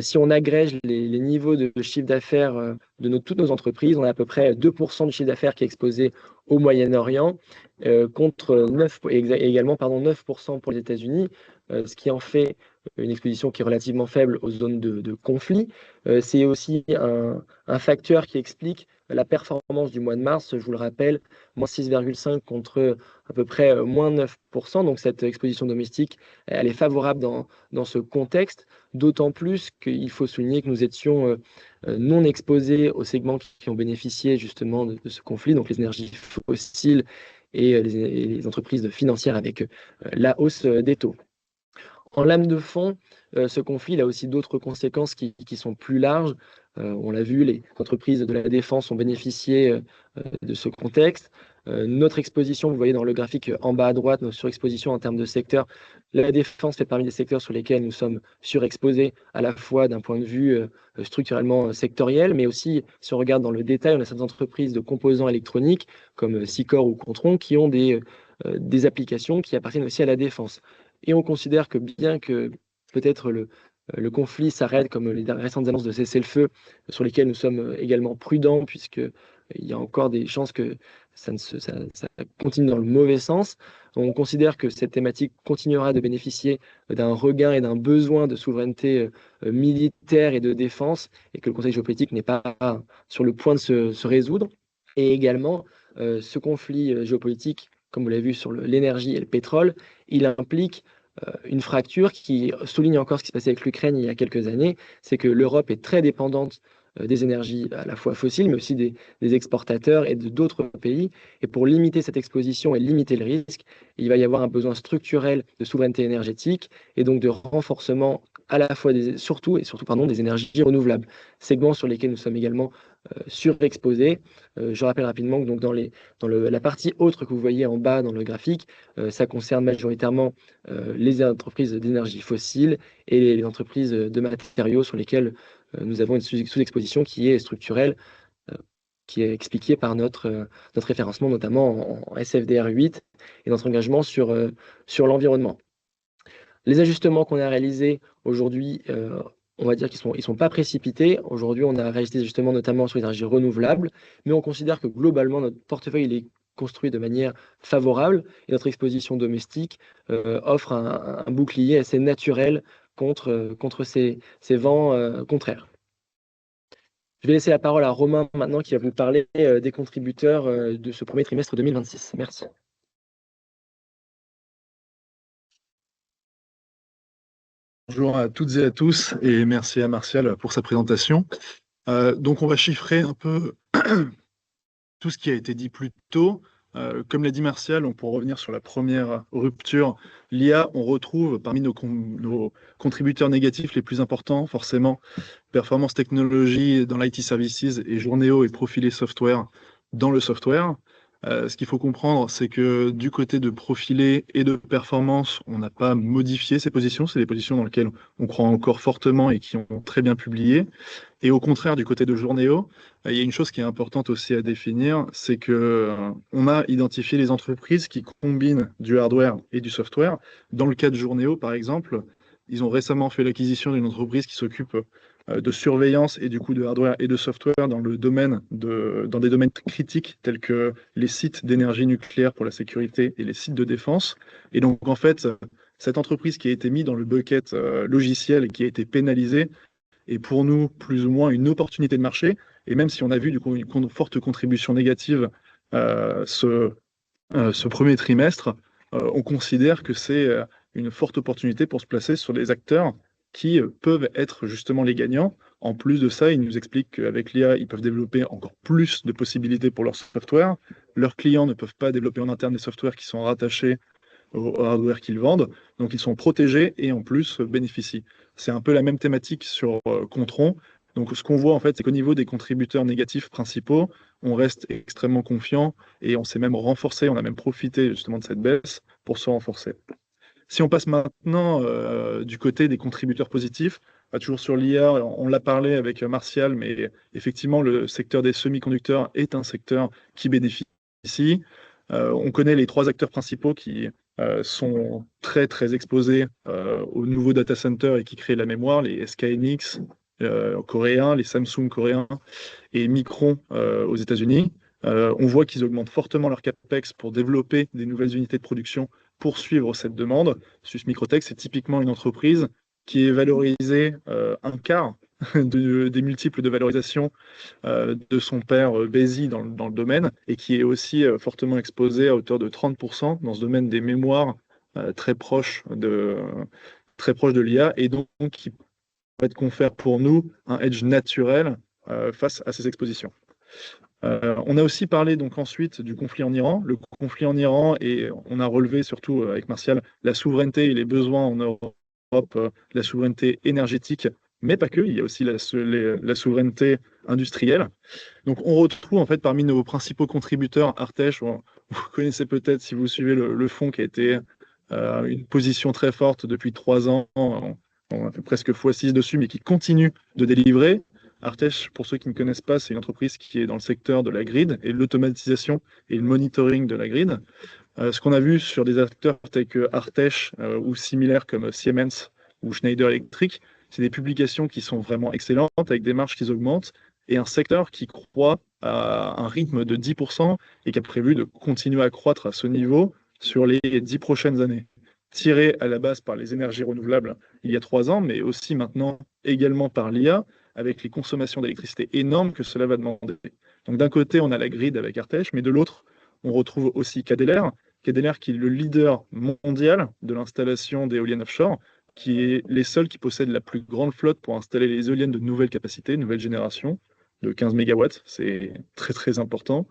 Si on agrège les niveaux de chiffre d'affaires de toutes nos entreprises, on a à peu près 2% du chiffre d'affaires qui est exposé au Moyen-Orient, contre 9% pour les États-Unis, ce qui en fait une exposition qui est relativement faible aux zones de conflit. C'est aussi un facteur qui explique la performance du mois de mars, je vous le rappelle, moins 6,5 contre à peu près moins 9%. Donc cette exposition domestique, elle est favorable dans ce contexte, d'autant plus qu'il faut souligner que nous étions non exposés aux segments qui ont bénéficié justement de ce conflit, donc les énergies fossiles et les entreprises financières avec la hausse des taux. En lame de fond, ce conflit a aussi d'autres conséquences qui sont plus larges. On l'a vu, les entreprises de la défense ont bénéficié de ce contexte. notre exposition, vous voyez dans le graphique en bas à droite, notre surexposition en termes de secteur. La défense fait parmi des secteurs sur lesquels nous sommes surexposés, à la fois d'un point de vue structurellement sectoriel, mais aussi, si on regarde dans le détail, on a certaines entreprises de composants électroniques, comme Sicor ou Contron, qui ont des applications qui appartiennent aussi à la défense. Et on considère que bien que peut-être le conflit s'arrête, comme les récentes annonces de cessez-le-feu, sur lesquelles nous sommes également prudents, puisqu'il y a encore des chances que ça continue dans le mauvais sens. On considère que cette thématique continuera de bénéficier d'un regain et d'un besoin de souveraineté militaire et de défense, et que le contexte géopolitique n'est pas sur le point de se résoudre. Et également, ce conflit géopolitique, comme vous l'avez vu sur l'énergie et le pétrole, il implique une fracture qui souligne encore ce qui se passait avec l'Ukraine il y a quelques années, c'est que l'Europe est très dépendante des énergies à la fois fossiles, mais aussi des exportateurs et d'autres pays. Et pour limiter cette exposition et limiter le risque, il va y avoir un besoin structurel de souveraineté énergétique et donc de renforcement à la fois surtout des énergies renouvelables, segments sur lesquels nous sommes également surexposés. Je rappelle rapidement que donc dans la partie autre que vous voyez en bas dans le graphique, ça concerne majoritairement les entreprises d'énergie fossile et les entreprises de matériaux sur lesquelles nous avons une sous-exposition qui est structurelle, qui est expliquée par notre référencement, notamment en SFDR 8 et notre engagement sur l'environnement. Les ajustements qu'on a réalisés aujourd'hui, on va dire qu'ils sont pas précipités. Aujourd'hui, on a réalisé des ajustements notamment sur l'énergie renouvelable, mais on considère que globalement, notre portefeuille il est construit de manière favorable et notre exposition domestique offre un bouclier assez naturel contre ces vents contraires. Je vais laisser la parole à Romain maintenant qui va vous parler des contributeurs de ce premier trimestre 2026. Merci. Bonjour à toutes et à tous et merci à Martial pour sa présentation. Donc on va chiffrer un peu tout ce qui a été dit plus tôt. Comme l'a dit Martial, pour revenir sur la première rupture, l'IA, on retrouve parmi nos contributeurs négatifs les plus importants, forcément, Performance Technologies dans l'IT Services et Journeo et Profilé Software dans le software. Ce qu'il faut comprendre, c'est que du côté de Profilé et de Performance, on n'a pas modifié ces positions. C'est des positions dans lesquelles on croit encore fortement et qui ont très bien publié. Et au contraire, du côté de Journeo, il y a une chose qui est importante aussi à définir, c'est que on a identifié les entreprises qui combinent du hardware et du software. Dans le cas de Journeo, par exemple, ils ont récemment fait l'acquisition d'une entreprise qui s'occupe de surveillance et du coup de hardware et de software dans des domaines critiques tels que les sites d'énergie nucléaire pour la sécurité et les sites de défense. Et donc en fait, cette entreprise qui a été mise dans le bucket logiciel et qui a été pénalisée est pour nous plus ou moins une opportunité de marché. Et même si on a vu du coup une forte contribution négative ce premier trimestre, on considère que c'est une forte opportunité pour se placer sur des acteurs qui peuvent être justement les gagnants. En plus de ça, ils nous expliquent qu'avec l'IA, ils peuvent développer encore plus de possibilités pour leur software. Leurs clients ne peuvent pas développer en interne des softwares qui sont rattachés au hardware qu'ils vendent, donc ils sont protégés et en plus bénéficient. C'est un peu la même thématique sur Contron. Donc ce qu'on voit en fait, c'est qu'au niveau des contributeurs négatifs principaux, on reste extrêmement confiant et on s'est même renforcé, on a même profité justement de cette baisse pour se renforcer. Si on passe maintenant du côté des contributeurs positifs, toujours sur l'IA, on l'a parlé avec Martial, mais effectivement, le secteur des semi-conducteurs est un secteur qui bénéficie. On connaît les trois acteurs principaux qui sont très, très exposés aux nouveaux data centers et qui créent la mémoire, les SK Hynix coréens, les Samsung coréens et Micron aux États-Unis. On voit qu'ils augmentent fortement leur CAPEX pour développer des nouvelles unités de production pour suivre cette demande. SUSS-Microtech, c'est typiquement une entreprise qui est valorisée un quart des multiples de valorisation de son père Besi dans le domaine et qui est aussi fortement exposée à hauteur de 30% dans ce domaine des mémoires très proche de l'IA et donc qui va confère pour nous un edge naturel face à ces expositions. On a aussi parlé donc ensuite du conflit en Iran. Le conflit en Iran, et on a relevé surtout avec Martial la souveraineté et les besoins en Europe, la souveraineté énergétique mais pas que, il y a aussi la souveraineté industrielle. Donc on retrouve en fait parmi nos principaux contributeurs Artech, vous connaissez peut-être si vous suivez le fonds qui a été une position très forte depuis 3 ans, on a fait presque x6 dessus, mais qui continue de délivrer. Artech, pour ceux qui ne connaissent pas, c'est une entreprise qui est dans le secteur de la grid et l'automatisation et le monitoring de la grid. Ce qu'on a vu sur des acteurs tels que Artech ou similaires comme Siemens ou Schneider Electric, c'est des publications qui sont vraiment excellentes avec des marges qui augmentent et un secteur qui croît à un rythme de 10% et qui a prévu de continuer à croître à ce niveau sur les 10 prochaines années. Tiré à la base par les énergies renouvelables il y a 3 ans, mais aussi maintenant également par l'IA, avec les consommations d'électricité énormes que cela va demander. Donc d'un côté, on a la grid avec Artech, mais de l'autre, on retrouve aussi Cadeler qui est le leader mondial de l'installation d'éoliennes offshore, qui est les seuls qui possèdent la plus grande flotte pour installer les éoliennes de nouvelle capacité, nouvelle génération, de 15 MW, c'est très très important,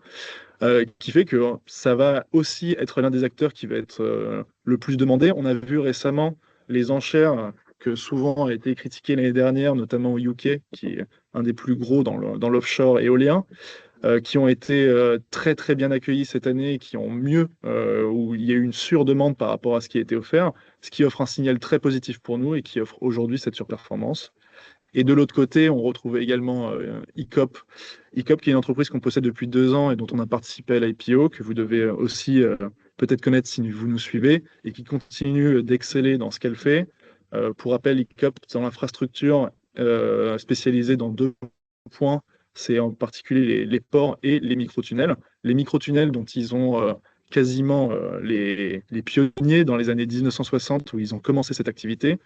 qui fait que ça va aussi être l'un des acteurs qui va être le plus demandé. On a vu récemment les enchères que souvent a été critiquées l'année dernière, notamment au UK, qui est un des plus gros dans l'offshore éolien, qui ont été très très bien accueillis cette année, qui ont mieux, où il y a eu une surdemande par rapport à ce qui a été offert, ce qui offre un signal très positif pour nous et qui offre aujourd'hui cette surperformance. Et de l'autre côté, on retrouve également ICOP. ICOP, qui est une entreprise qu'on possède depuis 2 ans et dont on a participé à l'IPO, que vous devez aussi peut-être connaître si vous nous suivez, et qui continue d'exceller dans ce qu'elle fait. Pour rappel, ICOP, dans l'infrastructure spécialisée dans 2 points, c'est en particulier les ports et les microtunnels. Les microtunnels dont ils ont quasiment les pionniers dans les années 1960 où ils ont commencé cette activité,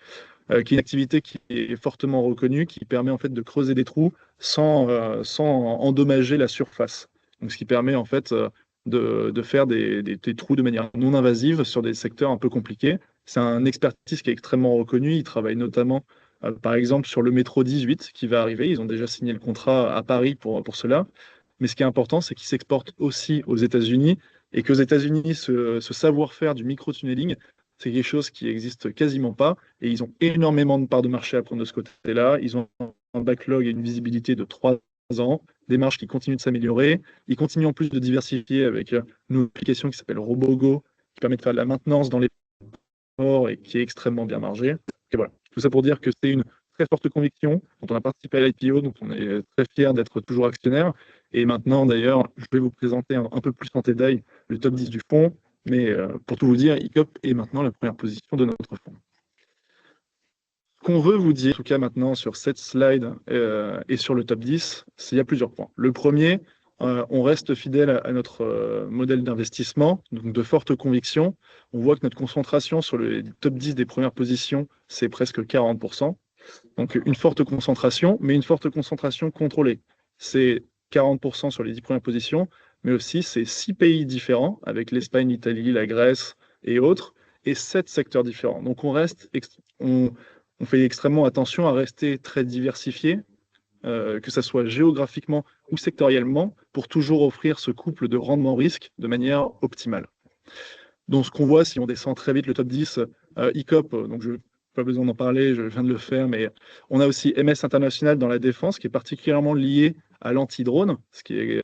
qui est une activité qui est fortement reconnue, qui permet en fait de creuser des trous sans endommager la surface. Donc, ce qui permet en fait de faire des trous de manière non invasive sur des secteurs un peu compliqués. C'est un expertise qui est extrêmement reconnu. Il travaille notamment, par exemple, sur le métro 18 qui va arriver. Ils ont déjà signé le contrat à Paris pour cela. Mais ce qui est important, c'est qu'ils s'exportent aussi aux États-Unis et qu'aux États-Unis, ce savoir-faire du micro-tunneling, c'est quelque chose qui n'existe quasiment pas. Et ils ont énormément de parts de marché à prendre de ce côté-là. Ils ont un backlog et une visibilité de 3 ans, des marges qui continuent de s'améliorer. Ils continuent en plus de diversifier avec une application qui s'appelle Robogo, qui permet de faire de la maintenance dans les ports et qui est extrêmement bien margée. Et voilà, tout ça pour dire que c'est une très forte conviction, dont on a participé à l'IPO, donc on est très fiers d'être toujours actionnaire. Et maintenant, d'ailleurs, je vais vous présenter un peu plus en détail le top 10 du fonds. Mais pour tout vous dire, ICOP est maintenant la première position de notre fonds. Ce qu'on veut vous dire, en tout cas maintenant sur cette slide et sur le top 10, c'est qu'il y a plusieurs points. Le premier, on reste fidèle à notre modèle d'investissement, donc de forte conviction. On voit que notre concentration sur le top 10 des premières positions, c'est presque 40%. Donc une forte concentration, mais une forte concentration contrôlée. C'est 40% sur les 10 premières positions, mais aussi c'est 6 pays différents, avec l'Espagne, l'Italie, la Grèce et autres, et 7 secteurs différents. Donc on fait extrêmement attention à rester très diversifié, que ce soit géographiquement ou sectoriellement, pour toujours offrir ce couple de rendement-risque de manière optimale. Donc ce qu'on voit, si on descend très vite le top 10, ICOP, donc je pas besoin d'en parler, je viens de le faire, mais on a aussi MS International dans la défense, qui est particulièrement lié à l'anti-drone, ce qui est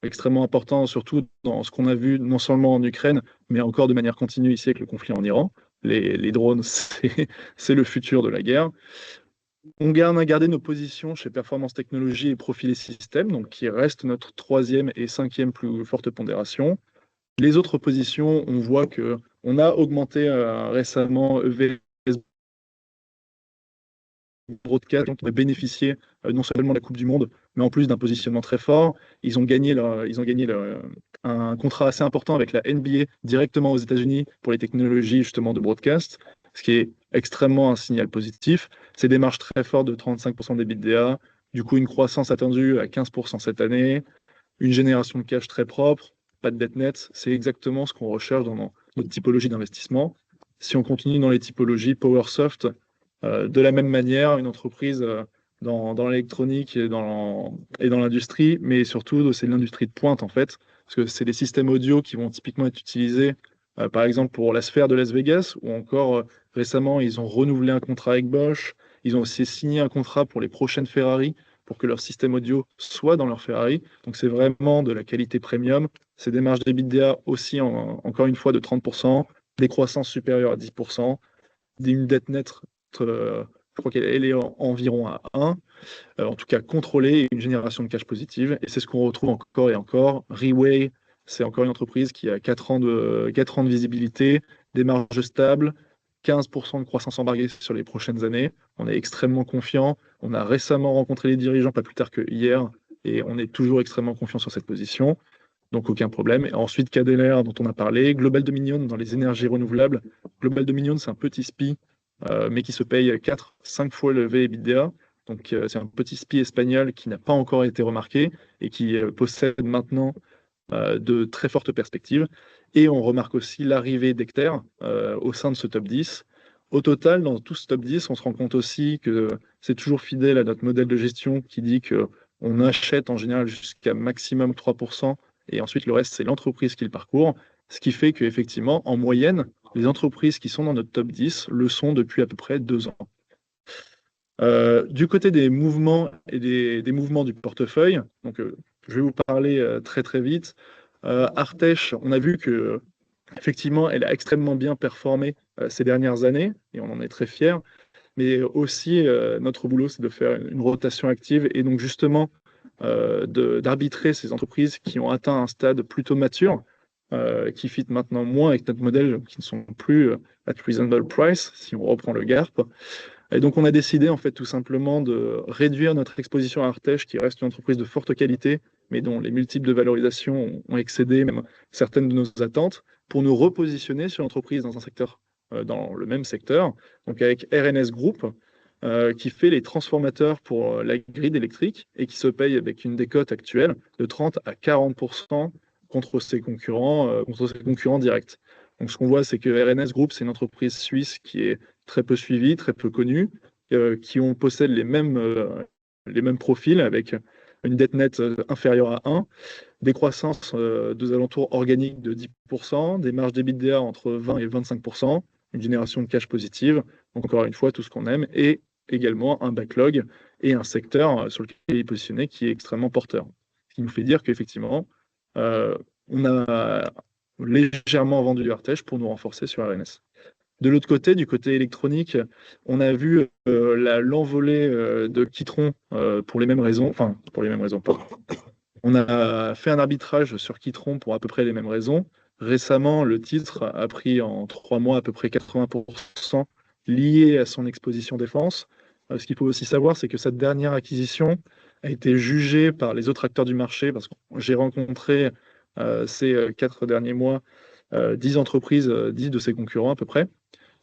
extrêmement important, surtout dans ce qu'on a vu non seulement en Ukraine, mais encore de manière continue ici avec le conflit en Iran. Les drones, c'est le futur de la guerre. On a gardé nos positions chez Performance Technologies et Profil et Systèmes, donc qui reste notre 3e et 5e plus forte pondération. Les autres positions, on voit qu'on a augmenté récemment EVS Broadcast, dont on a bénéficié non seulement de la Coupe du Monde, mais en plus d'un positionnement très fort. Ils ont gagné un contrat assez important avec la NBA directement aux États-Unis pour les technologies justement de broadcast, ce qui est extrêmement un signal positif. C'est des marges très fortes de 35% d'EBITDA, du coup une croissance attendue à 15% cette année, une génération de cash très propre, pas de dette nette. C'est exactement ce qu'on recherche dans notre typologie d'investissement. Si on continue dans les typologies, PowerSoft, de la même manière, une entreprise dans l'électronique et dans l'industrie, mais surtout c'est l'industrie de pointe en fait, parce que c'est des systèmes audio qui vont typiquement être utilisés, par exemple pour la sphère de Las Vegas, ou encore récemment ils ont renouvelé un contrat avec Bosch, Ils ont aussi signé un contrat pour les prochaines Ferrari, pour que leur système audio soit dans leur Ferrari. Donc c'est vraiment de la qualité premium. C'est des marges d'EBITDA aussi, encore une fois, de 30%, des croissances supérieures à 10%, une dette nette, je crois qu'elle est environ à 1, en tout cas contrôlée, et une génération de cash positive. Et c'est ce qu'on retrouve encore et encore. Reway, c'est encore une entreprise qui a 4 ans de visibilité, des marges stables, 15% de croissance embarquée sur les prochaines années. On est extrêmement confiant. On a récemment rencontré les dirigeants, pas plus tard que hier, et on est toujours extrêmement confiant sur cette position. Donc aucun problème. Et ensuite, KDLR, dont on a parlé, Global Dominion dans les énergies renouvelables. Global Dominion, c'est un petit SPI, mais qui se paye 4-5 fois le EBITDA. Donc c'est un petit SPI espagnol qui n'a pas encore été remarqué et qui possède maintenant de très fortes perspectives. Et on remarque aussi l'arrivée d'Hecter au sein de ce top 10. Au total, dans tout ce top 10, on se rend compte aussi que c'est toujours fidèle à notre modèle de gestion qui dit qu'on achète en général jusqu'à maximum 3%, et ensuite le reste, c'est l'entreprise qui le parcourt. Ce qui fait qu'effectivement, en moyenne, les entreprises qui sont dans notre top 10 le sont depuis à peu près 2 ans. Du côté des mouvements et des mouvements du portefeuille, donc, je vais vous parler très très vite. Artech, on a vu que effectivement, elle a extrêmement bien performé ces dernières années et on en est très fiers. Mais aussi, notre boulot, c'est de faire une rotation active et donc justement d'arbitrer ces entreprises qui ont atteint un stade plutôt mature, qui fit maintenant moins avec notre modèle, qui ne sont plus at reasonable price, si on reprend le GARP. Et donc, on a décidé, en fait, tout simplement de réduire notre exposition à Artech, qui reste une entreprise de forte qualité, mais dont les multiples de valorisation ont excédé même certaines de nos attentes, pour nous repositionner sur l'entreprise dans un secteur, dans le même secteur, donc avec RNS Group, qui fait les transformateurs pour la grid électrique et qui se paye avec une décote actuelle de 30 à 40% contre ses concurrents directs. Donc, ce qu'on voit, c'est que RNS Group, c'est une entreprise suisse qui est très peu suivis, très peu connus, qui possèdent les mêmes profils avec une dette nette inférieure à 1, des croissances de alentours organiques de 10%, des marges d'EBITDA entre 20 et 25%, une génération de cash positive, donc encore une fois tout ce qu'on aime, et également un backlog et un secteur sur lequel il est positionné qui est extrêmement porteur. Ce qui nous fait dire qu'effectivement, on a légèrement vendu du Artech pour nous renforcer sur RNS. De l'autre côté, du côté électronique, on a vu l'envolée de Kitron pour les mêmes raisons. Enfin, pour les mêmes raisons. On a fait un arbitrage sur Kitron pour à peu près les mêmes raisons. Récemment, le titre a pris en 3 mois à peu près 80% lié à son exposition défense. Ce qu'il faut aussi savoir, c'est que cette dernière acquisition a été jugée par les autres acteurs du marché, parce que j'ai rencontré ces 4 derniers mois 10 entreprises, 10 de ses concurrents à peu près.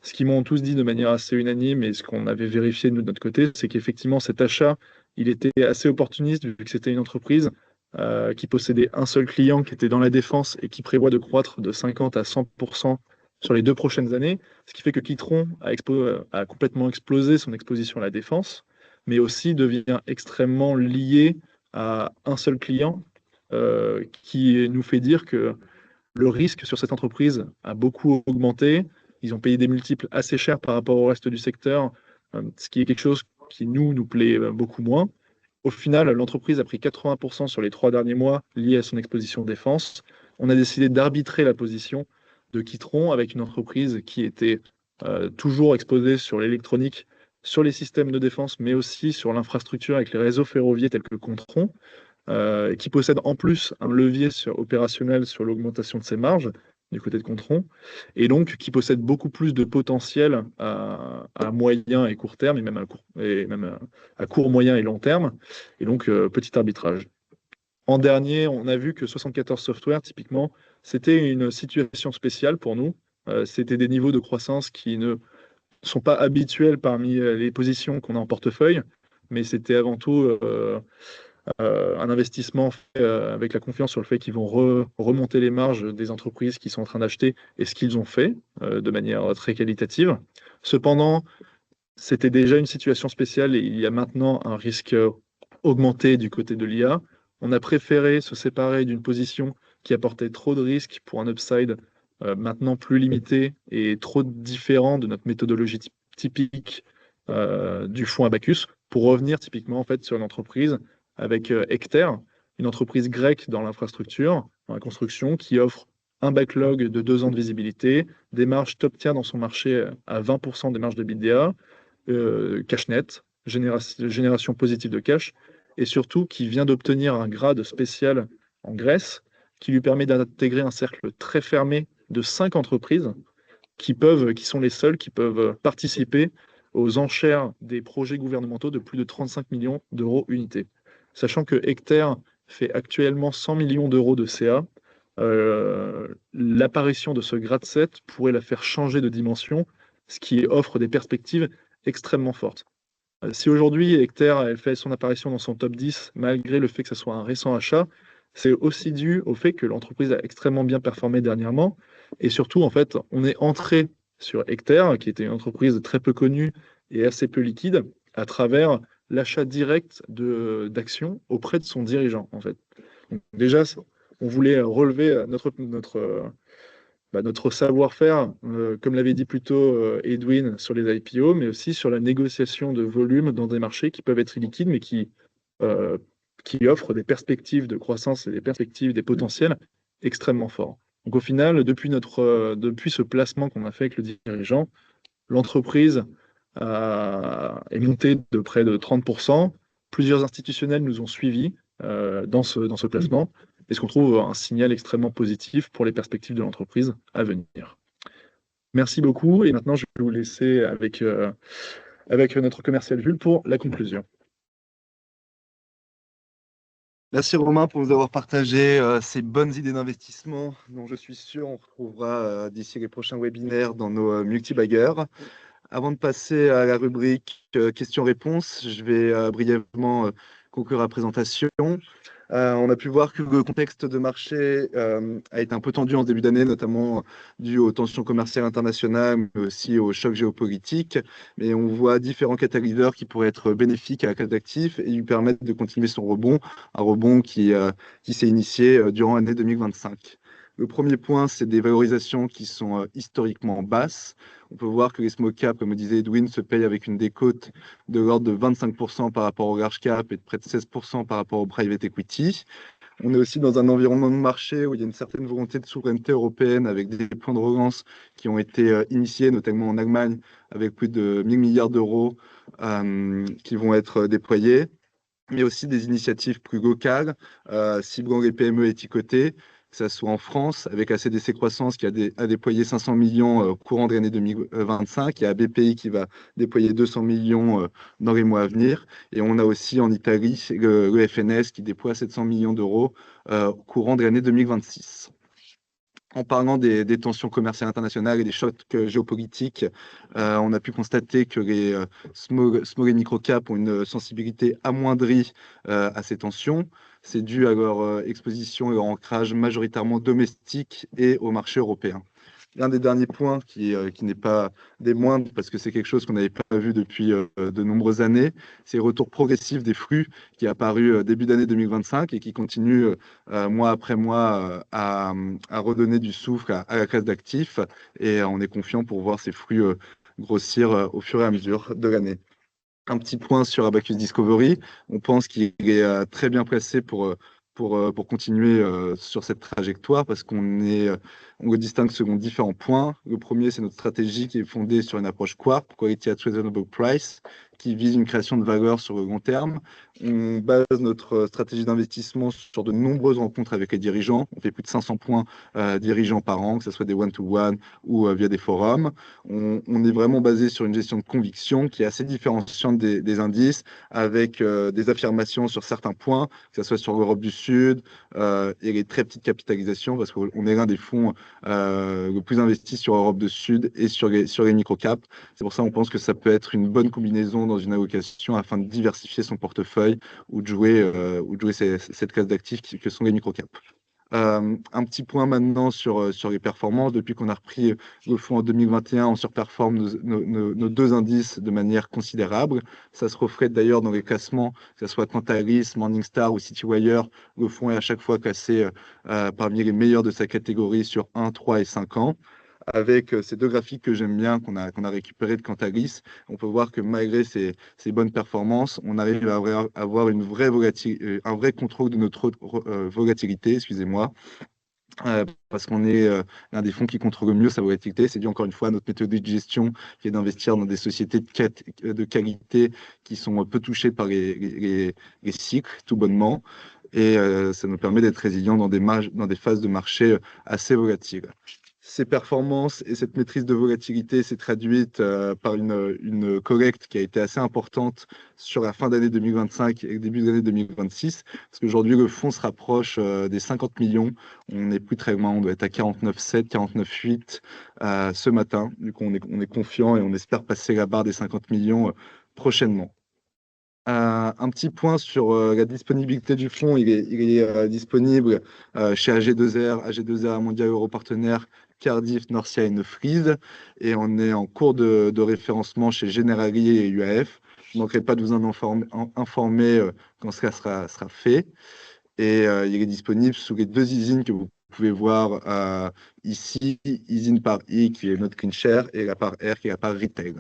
Ce qu'ils m'ont tous dit de manière assez unanime, et ce qu'on avait vérifié de notre côté, c'est qu'effectivement cet achat, il était assez opportuniste, vu que c'était une entreprise qui possédait un seul client qui était dans la défense et qui prévoit de croître de 50 à 100% sur les 2 prochaines années, ce qui fait que Kitron a complètement explosé son exposition à la défense, mais aussi devient extrêmement lié à un seul client, qui nous fait dire que le risque sur cette entreprise a beaucoup augmenté. Ils ont payé des multiples assez chers par rapport au reste du secteur, ce qui est quelque chose qui nous plaît beaucoup moins. Au final, l'entreprise a pris 80% sur les 3 derniers mois liés à son exposition défense. On a décidé d'arbitrer la position de Kitron avec une entreprise qui était toujours exposée sur l'électronique, sur les systèmes de défense, mais aussi sur l'infrastructure avec les réseaux ferroviaires tels que Contron, qui possède en plus un levier opérationnel sur l'augmentation de ses marges du côté de Contron, et donc qui possède beaucoup plus de potentiel à moyen et court terme, et même à court, moyen et long terme, et donc petit arbitrage. En dernier, on a vu que 74 Software, typiquement, c'était une situation spéciale pour nous. C'était des niveaux de croissance qui ne sont pas habituels parmi les positions qu'on a en portefeuille, mais c'était avant tout un investissement fait avec la confiance sur le fait qu'ils vont remonter les marges des entreprises qui sont en train d'acheter, et ce qu'ils ont fait de manière très qualitative. Cependant, c'était déjà une situation spéciale et il y a maintenant un risque augmenté du côté de l'IA. On a préféré se séparer d'une position qui apportait trop de risques pour un upside maintenant plus limité et trop différent de notre méthodologie typique du fonds Abacus, pour revenir typiquement en fait, sur une entreprise avec Hectare, une entreprise grecque dans l'infrastructure, dans la construction, qui offre un backlog de 2 ans de visibilité, des marges top tier dans son marché à 20% des marges de EBITDA, cash net, génération positive de cash, et surtout qui vient d'obtenir un grade spécial en Grèce, qui lui permet d'intégrer un cercle très fermé de 5 entreprises qui sont les seules qui peuvent participer aux enchères des projets gouvernementaux de plus de 35 millions d'euros unité. Sachant que Hectare fait actuellement 100 millions d'euros de CA, l'apparition de ce grade 7 pourrait la faire changer de dimension, ce qui offre des perspectives extrêmement fortes. Si aujourd'hui Hectare elle fait son apparition dans son top 10, malgré le fait que ce soit un récent achat, c'est aussi dû au fait que l'entreprise a extrêmement bien performé dernièrement. Et surtout, en fait, on est entré sur Hectare, qui était une entreprise très peu connue et assez peu liquide, à travers l'achat direct d'actions auprès de son dirigeant, en fait. Donc, déjà, on voulait relever notre savoir-faire, comme l'avait dit plus tôt Edwin, sur les IPO, mais aussi sur la négociation de volume dans des marchés qui peuvent être illiquides, mais euh, qui offrent des perspectives de croissance et des perspectives, des potentiels extrêmement forts. Donc au final, depuis ce placement qu'on a fait avec le dirigeant, l'entreprise est montée de près de 30%. Plusieurs institutionnels nous ont suivis dans ce placement, et ce qu'on trouve un signal extrêmement positif pour les perspectives de l'entreprise à venir. Merci beaucoup, et maintenant je vais vous laisser avec notre commercial Jules pour la conclusion. Merci Romain pour nous avoir partagé ces bonnes idées d'investissement dont je suis sûr on retrouvera d'ici les prochains webinaires dans nos multibaggers. Avant de passer à la rubrique questions-réponses, je vais brièvement conclure la présentation. On a pu voir que le contexte de marché a été un peu tendu en ce début d'année, notamment dû aux tensions commerciales internationales, mais aussi aux chocs géopolitiques. Mais on voit différents catalyseurs qui pourraient être bénéfiques à la classe d'actifs et lui permettre de continuer son rebond, un rebond qui s'est initié durant l'année 2025. Le premier point, c'est des valorisations qui sont historiquement basses. On peut voir que les small caps, comme le disait Edwin, se payent avec une décote de l'ordre de 25% par rapport au large cap et de près de 16% par rapport au private equity. On est aussi dans un environnement de marché où il y a une certaine volonté de souveraineté européenne avec des plans de relance qui ont été initiés, notamment en Allemagne, avec plus de 1000 milliards d'euros qui vont être déployés, mais aussi des initiatives plus locales, ciblant les PME étiquetées, que ce soit en France, avec ACDC Croissance qui a déployé 500 millions courant de l'année 2025, il y a BPI qui va déployer 200 millions dans les mois à venir, et on a aussi en Italie le FNS qui déploie 700 millions d'euros courant de l'année 2026. En parlant des tensions commerciales internationales et des chocs géopolitiques, on a pu constater que les small et micro caps ont une sensibilité amoindrie à ces tensions. C'est dû à leur exposition et leur ancrage majoritairement domestique et au marché européen. L'un des derniers points qui n'est pas des moindres, parce que c'est quelque chose qu'on n'avait pas vu depuis de nombreuses années, c'est le retour progressif des flux qui est apparu début d'année 2025 et qui continue mois après mois à redonner du souffle à la classe d'actifs. Et on est confiant pour voir ces flux grossir au fur et à mesure de l'année. Un petit point sur Abacus Discovery. On pense qu'il est très bien placé pour continuer sur cette trajectoire parce on le distingue selon différents points. Le premier, c'est notre stratégie qui est fondée sur une approche QARP, Quality at Reasonable Price, qui vise une création de valeur sur le long terme. On base notre stratégie d'investissement sur de nombreuses rencontres avec les dirigeants. On fait plus de 500 points dirigeants par an, que ce soit des one-to-one ou via des forums. On est vraiment basé sur une gestion de conviction qui est assez différenciante des indices, avec des affirmations sur certains points, que ce soit sur l'Europe du Sud et les très petites capitalisations, parce qu'on est l'un des fonds le plus investis sur l'Europe du Sud et sur les micro-caps. C'est pour ça qu'on pense que ça peut être une bonne combinaison dans une allocation afin de diversifier son portefeuille ou de jouer cette classe d'actifs que sont les micro-caps. Un petit point maintenant sur les performances. Depuis qu'on a repris le fonds en 2021, on surperforme nos deux indices de manière considérable. Ça se reflète d'ailleurs dans les classements, que ce soit Cantalis, Morningstar ou Citywire. Le fonds est à chaque fois classé parmi les meilleurs de sa catégorie sur 1, 3 et 5 ans. avec ces deux graphiques que j'aime bien, qu'on a récupérés de Cantalis. On peut voir que malgré ces bonnes performances, on arrive à avoir une vraie un vrai contrôle de notre volatilité, excusez-moi. Parce qu'on est l'un des fonds qui contrôle le mieux sa volatilité. C'est dû encore une fois à notre méthode de gestion qui est d'investir dans des sociétés de qualité qui sont peu touchées par les cycles, tout bonnement. Et ça nous permet d'être résilients dans des phases de marché assez volatiles. Ces performances et cette maîtrise de volatilité s'est traduite par une collecte qui a été assez importante sur la fin d'année 2025 et le début de l'année 2026, parce qu'aujourd'hui, le fonds se rapproche des 50 millions. On n'est plus très loin, on doit être à 49,7, 49,8 ce matin. Du coup, on est confiant et on espère passer la barre des 50 millions prochainement. Un petit point sur la disponibilité du fonds. Il est disponible chez AG2R Mondial Euro Partenaire, Cardiff, Norcia et Neufrise. Et on est en cours de référencement chez Generali et UAF. Je ne manquerai pas de vous en informer quand cela sera fait. Et il est disponible sous les deux usines que vous pouvez voir ici, usine par I qui est notre clean share et la part R qui est la part retail.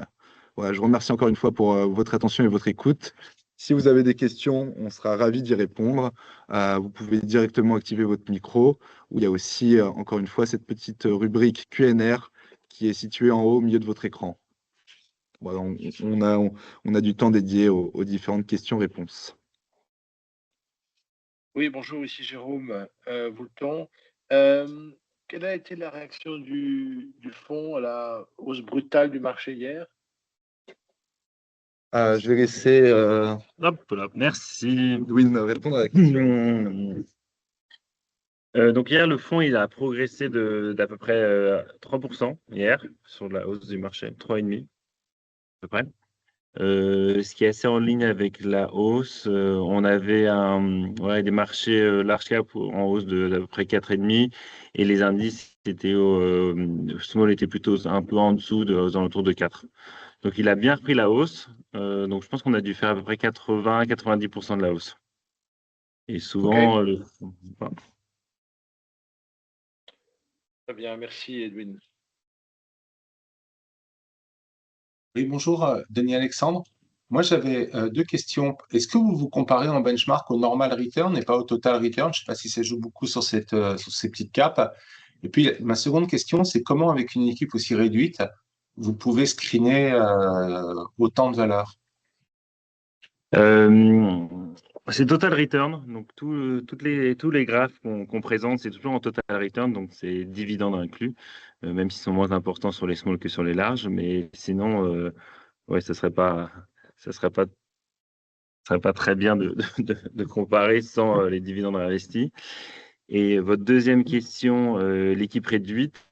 Voilà, je vous remercie encore une fois pour votre attention et votre écoute. Si vous avez des questions, on sera ravis d'y répondre. Vous pouvez directement activer votre micro, où il y a aussi, encore une fois, cette petite rubrique Q&R qui est située en haut au milieu de votre écran. Voilà, on a du temps dédié aux différentes questions-réponses. Oui, bonjour, ici Jérôme Voulton. Quelle a été la réaction du fonds à la hausse brutale du marché hier? Je vais laisser Hop là, merci. Edwin répondre à la question. Donc hier, le fonds il a progressé d'à peu près 3% hier sur la hausse du marché, 3,5% à peu près. Ce qui est assez en ligne avec la hausse. On avait des marchés large cap en hausse d'à peu près 4,5% et les indices small étaient plutôt un peu en dessous, aux alentours de 4. Donc il a bien repris la hausse. Donc je pense qu'on a dû faire à peu près 80-90% de la hausse. Et souvent, Très bien, merci Edwin. Oui, bonjour, Denis Alexandre. Moi, j'avais deux questions. Est-ce que vous vous comparez en benchmark au normal return et pas au total return? Je ne sais pas si ça joue beaucoup sur ces petites capes. Et puis, ma seconde question, c'est comment, avec une équipe aussi réduite, vous pouvez screener autant de valeurs? C'est total return. Donc tous les graphes qu'on présente, c'est toujours en total return. Donc c'est dividendes inclus, même s'ils sont moins importants sur les small que sur les larges. Mais sinon, ça serait pas très bien de comparer sans les dividendes investis. Et votre deuxième question, l'équipe réduite,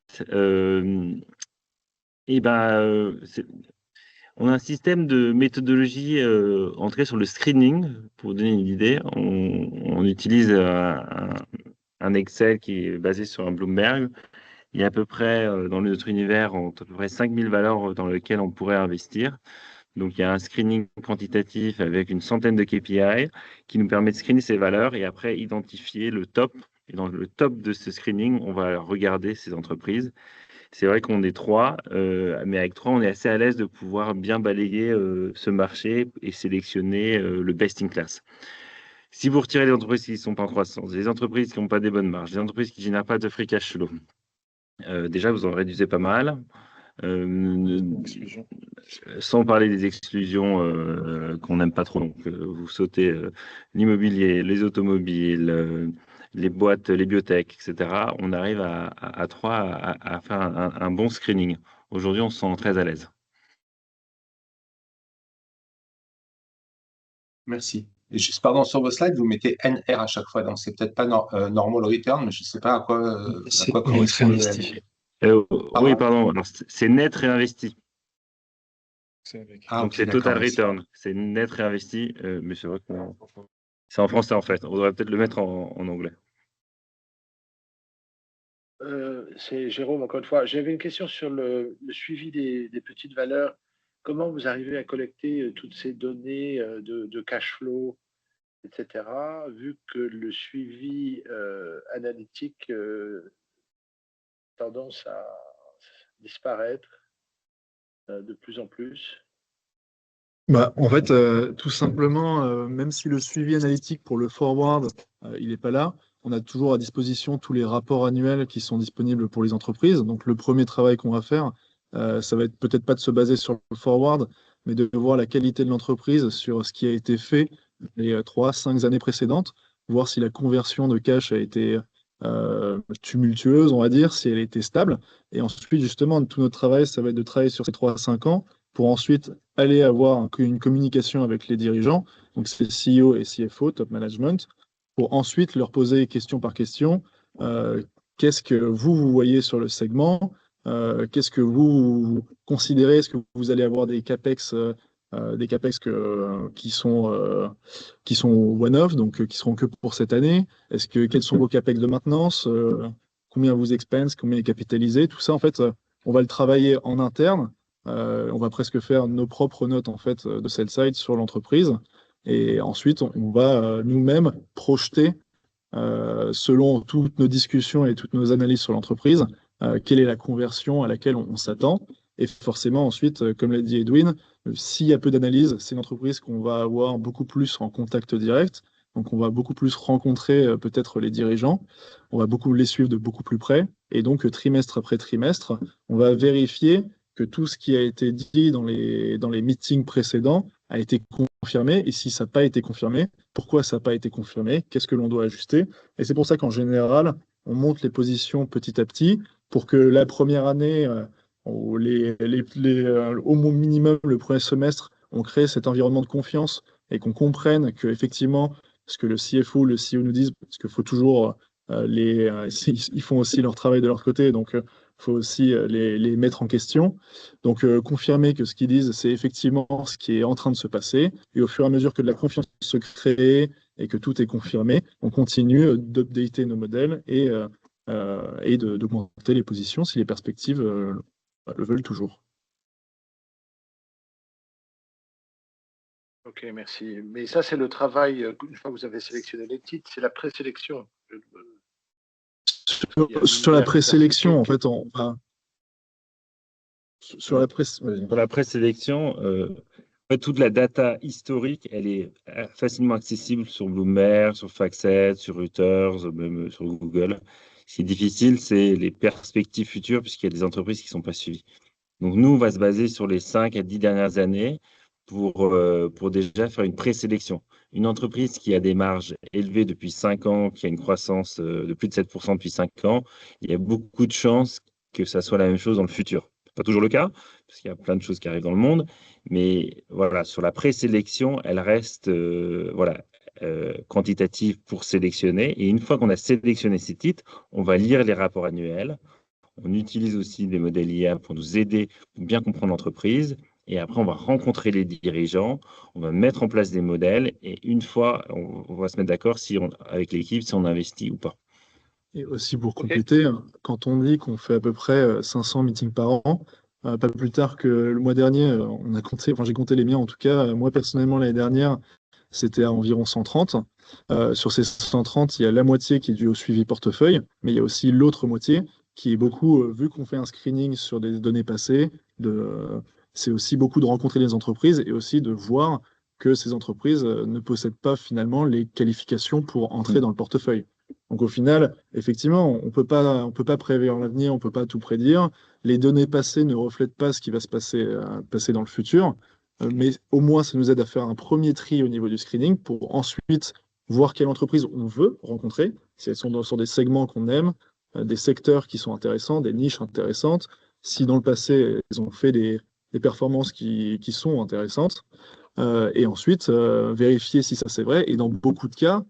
on a un système de méthodologie entrée sur le screening. Pour vous donner une idée, on utilise un Excel qui est basé sur un Bloomberg. Il y a à peu près, dans notre univers, à peu près 5000 valeurs dans lesquelles on pourrait investir. Donc, il y a un screening quantitatif avec une centaine de KPI qui nous permet de screener ces valeurs et après identifier le top. Et dans le top de ce screening, on va regarder ces entreprises. C'est vrai qu'on est trois, mais avec trois, on est assez à l'aise de pouvoir bien balayer ce marché et sélectionner le best in class. Si vous retirez les entreprises qui ne sont pas en croissance, les entreprises qui n'ont pas des bonnes marges, les entreprises qui ne génèrent pas de free cash flow, déjà, vous en réduisez pas mal. Sans parler des exclusions qu'on n'aime pas trop. Donc, vous sautez l'immobilier, les automobiles, les boîtes, les biotech, etc. On arrive à 3 à faire un bon screening. Aujourd'hui, on se sent très à l'aise. Merci. Et juste, pardon, sur vos slides, vous mettez NR à chaque fois. Donc, c'est peut-être pas normal return, mais je ne sais pas à quoi correspond le réinvesti. Oui, pardon. Alors, c'est net réinvesti. Ah, Donc, ok, c'est d'accord, total merci. return. C'est net réinvesti, mais c'est vrai que c'est en français, en fait. On devrait peut-être le mettre en anglais. C'est Jérôme, encore une fois. J'avais une question sur le suivi des petites valeurs. Comment vous arrivez à collecter toutes ces données de cash flow, etc., vu que le suivi analytique tendance disparaître de plus en plus? En fait, tout simplement, même si le suivi analytique pour le forward, il n'est pas là, on a toujours à disposition tous les rapports annuels qui sont disponibles pour les entreprises. Donc, le premier travail qu'on va faire, ça va être peut-être pas de se baser sur le forward, mais de voir la qualité de l'entreprise sur ce qui a été fait les 3, 5 années précédentes, voir si la conversion de cash a été tumultueuse, on va dire, si elle a été stable. Et ensuite, justement, tout notre travail, ça va être de travailler sur ces 3 à 5 ans pour ensuite aller avoir une communication avec les dirigeants, donc c'est CEO et CFO, top management, pour ensuite leur poser question par question, qu'est-ce que vous voyez sur le segment, qu'est-ce que vous considérez, est-ce que vous allez avoir des CAPEX, qui sont one-off, donc qui seront que pour cette année, quels sont vos CAPEX de maintenance, combien vous expense, combien est capitalisé, tout ça en fait, on va le travailler en interne. On va presque faire nos propres notes en fait de sell side sur l'entreprise. Et ensuite, on va nous-mêmes projeter, selon toutes nos discussions et toutes nos analyses sur l'entreprise, quelle est la conversion à laquelle on s'attend. Et forcément, ensuite, comme l'a dit Edwin, s'il y a peu d'analyse, c'est une entreprise qu'on va avoir beaucoup plus en contact direct. Donc, on va beaucoup plus rencontrer peut-être les dirigeants. On va beaucoup les suivre de beaucoup plus près. Et donc, trimestre après trimestre, on va vérifier que tout ce qui a été dit dans les meetings précédents a été confirmé. Et si ça n'a pas été confirmé, pourquoi ça n'a pas été confirmé, qu'est-ce que l'on doit ajuster. Et c'est pour ça qu'en général, on monte les positions petit à petit pour que la première année, au minimum le premier semestre, on crée cet environnement de confiance et qu'on comprenne que effectivement, ce que le CFO, le CEO nous disent, parce qu'il faut toujours ils font aussi leur travail de leur côté, donc il faut aussi les mettre en question. Donc confirmer que ce qu'ils disent, c'est effectivement ce qui est en train de se passer. Et au fur et à mesure que de la confiance se crée et que tout est confirmé, on continue d'updater nos modèles et d'augmenter les positions si les perspectives le veulent toujours. Ok, merci. Mais ça, c'est le travail, une fois que vous avez sélectionné les titres, c'est la présélection. Sur la présélection, en fait, sur la Pour la présélection, en fait, toute la data historique, elle est facilement accessible sur Bloomberg, sur FactSet, sur Reuters, même sur Google. Ce qui est difficile, c'est les perspectives futures, puisqu'il y a des entreprises qui ne sont pas suivies. Donc, nous, on va se baser sur les 5 à 10 dernières années pour déjà faire une présélection. Une entreprise qui a des marges élevées depuis 5 ans, qui a une croissance de plus de 7% depuis 5 ans, il y a beaucoup de chances que ça soit la même chose dans le futur. Ce n'est pas toujours le cas, parce qu'il y a plein de choses qui arrivent dans le monde, mais voilà, sur la présélection, elle reste quantitative pour sélectionner. Et une fois qu'on a sélectionné ces titres, on va lire les rapports annuels. On utilise aussi des modèles IA pour nous aider pour bien comprendre l'entreprise. Et après, on va rencontrer les dirigeants, on va mettre en place des modèles. Et une fois, on va se mettre d'accord avec l'équipe si on investit ou pas. Et aussi pour compléter, quand on dit qu'on fait à peu près 500 meetings par an, pas plus tard que le mois dernier, on a compté, enfin j'ai compté les miens en tout cas, moi personnellement l'année dernière, c'était à environ 130. Sur ces 130, il y a la moitié qui est due au suivi portefeuille, mais il y a aussi l'autre moitié qui est beaucoup, vu qu'on fait un screening sur des données passées, c'est aussi beaucoup de rencontrer les entreprises et aussi de voir que ces entreprises ne possèdent pas finalement les qualifications pour entrer dans le portefeuille. Donc au final, effectivement, on peut pas prévoir l'avenir, on peut pas tout prédire. Les données passées ne reflètent pas ce qui va se passer dans le futur. Mais au moins, ça nous aide à faire un premier tri au niveau du screening pour ensuite voir quelle entreprise on veut rencontrer, si elles sont sur des segments qu'on aime, des secteurs qui sont intéressants, des niches intéressantes, si dans le passé, elles ont fait des performances qui sont intéressantes, et ensuite vérifier si ça c'est vrai. Et dans beaucoup de cas,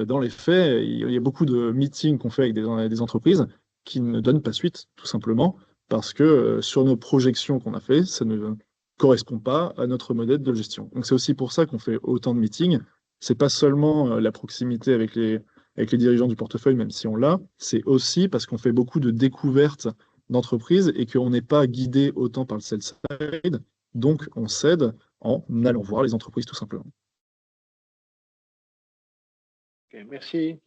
dans les faits, il y a beaucoup de meetings qu'on fait avec des entreprises qui ne donnent pas suite, tout simplement, parce que sur nos projections qu'on a fait, ça ne correspond pas à notre modèle de gestion. Donc c'est aussi pour ça qu'on fait autant de meetings. C'est pas seulement la proximité avec les dirigeants du portefeuille, même si on l'a, c'est aussi parce qu'on fait beaucoup de découvertes d'entreprises et qu'on n'est pas guidé autant par le sell side. Donc on cède en allant voir les entreprises tout simplement. Ok, merci.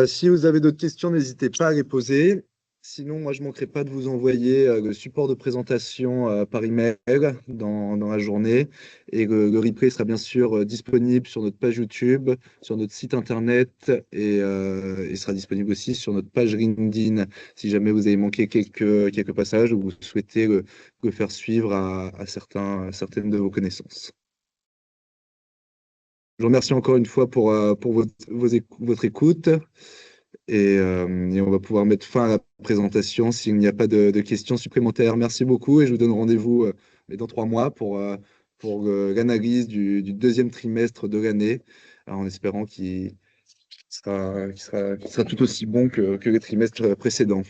Si vous avez d'autres questions, n'hésitez pas à les poser. Sinon, moi, je ne manquerai pas de vous envoyer le support de présentation par email dans la journée. Et le replay sera bien sûr disponible sur notre page YouTube, sur notre site internet et sera disponible aussi sur notre page LinkedIn si jamais vous avez manqué quelques passages ou vous souhaitez le faire suivre à certaines de vos connaissances. Je vous remercie encore une fois pour votre écoute et on va pouvoir mettre fin à la présentation s'il n'y a pas de questions supplémentaires. Merci beaucoup et je vous donne rendez-vous dans 3 mois pour l'analyse du deuxième trimestre de l'année, en espérant qu'il sera tout aussi bon que les trimestres précédents.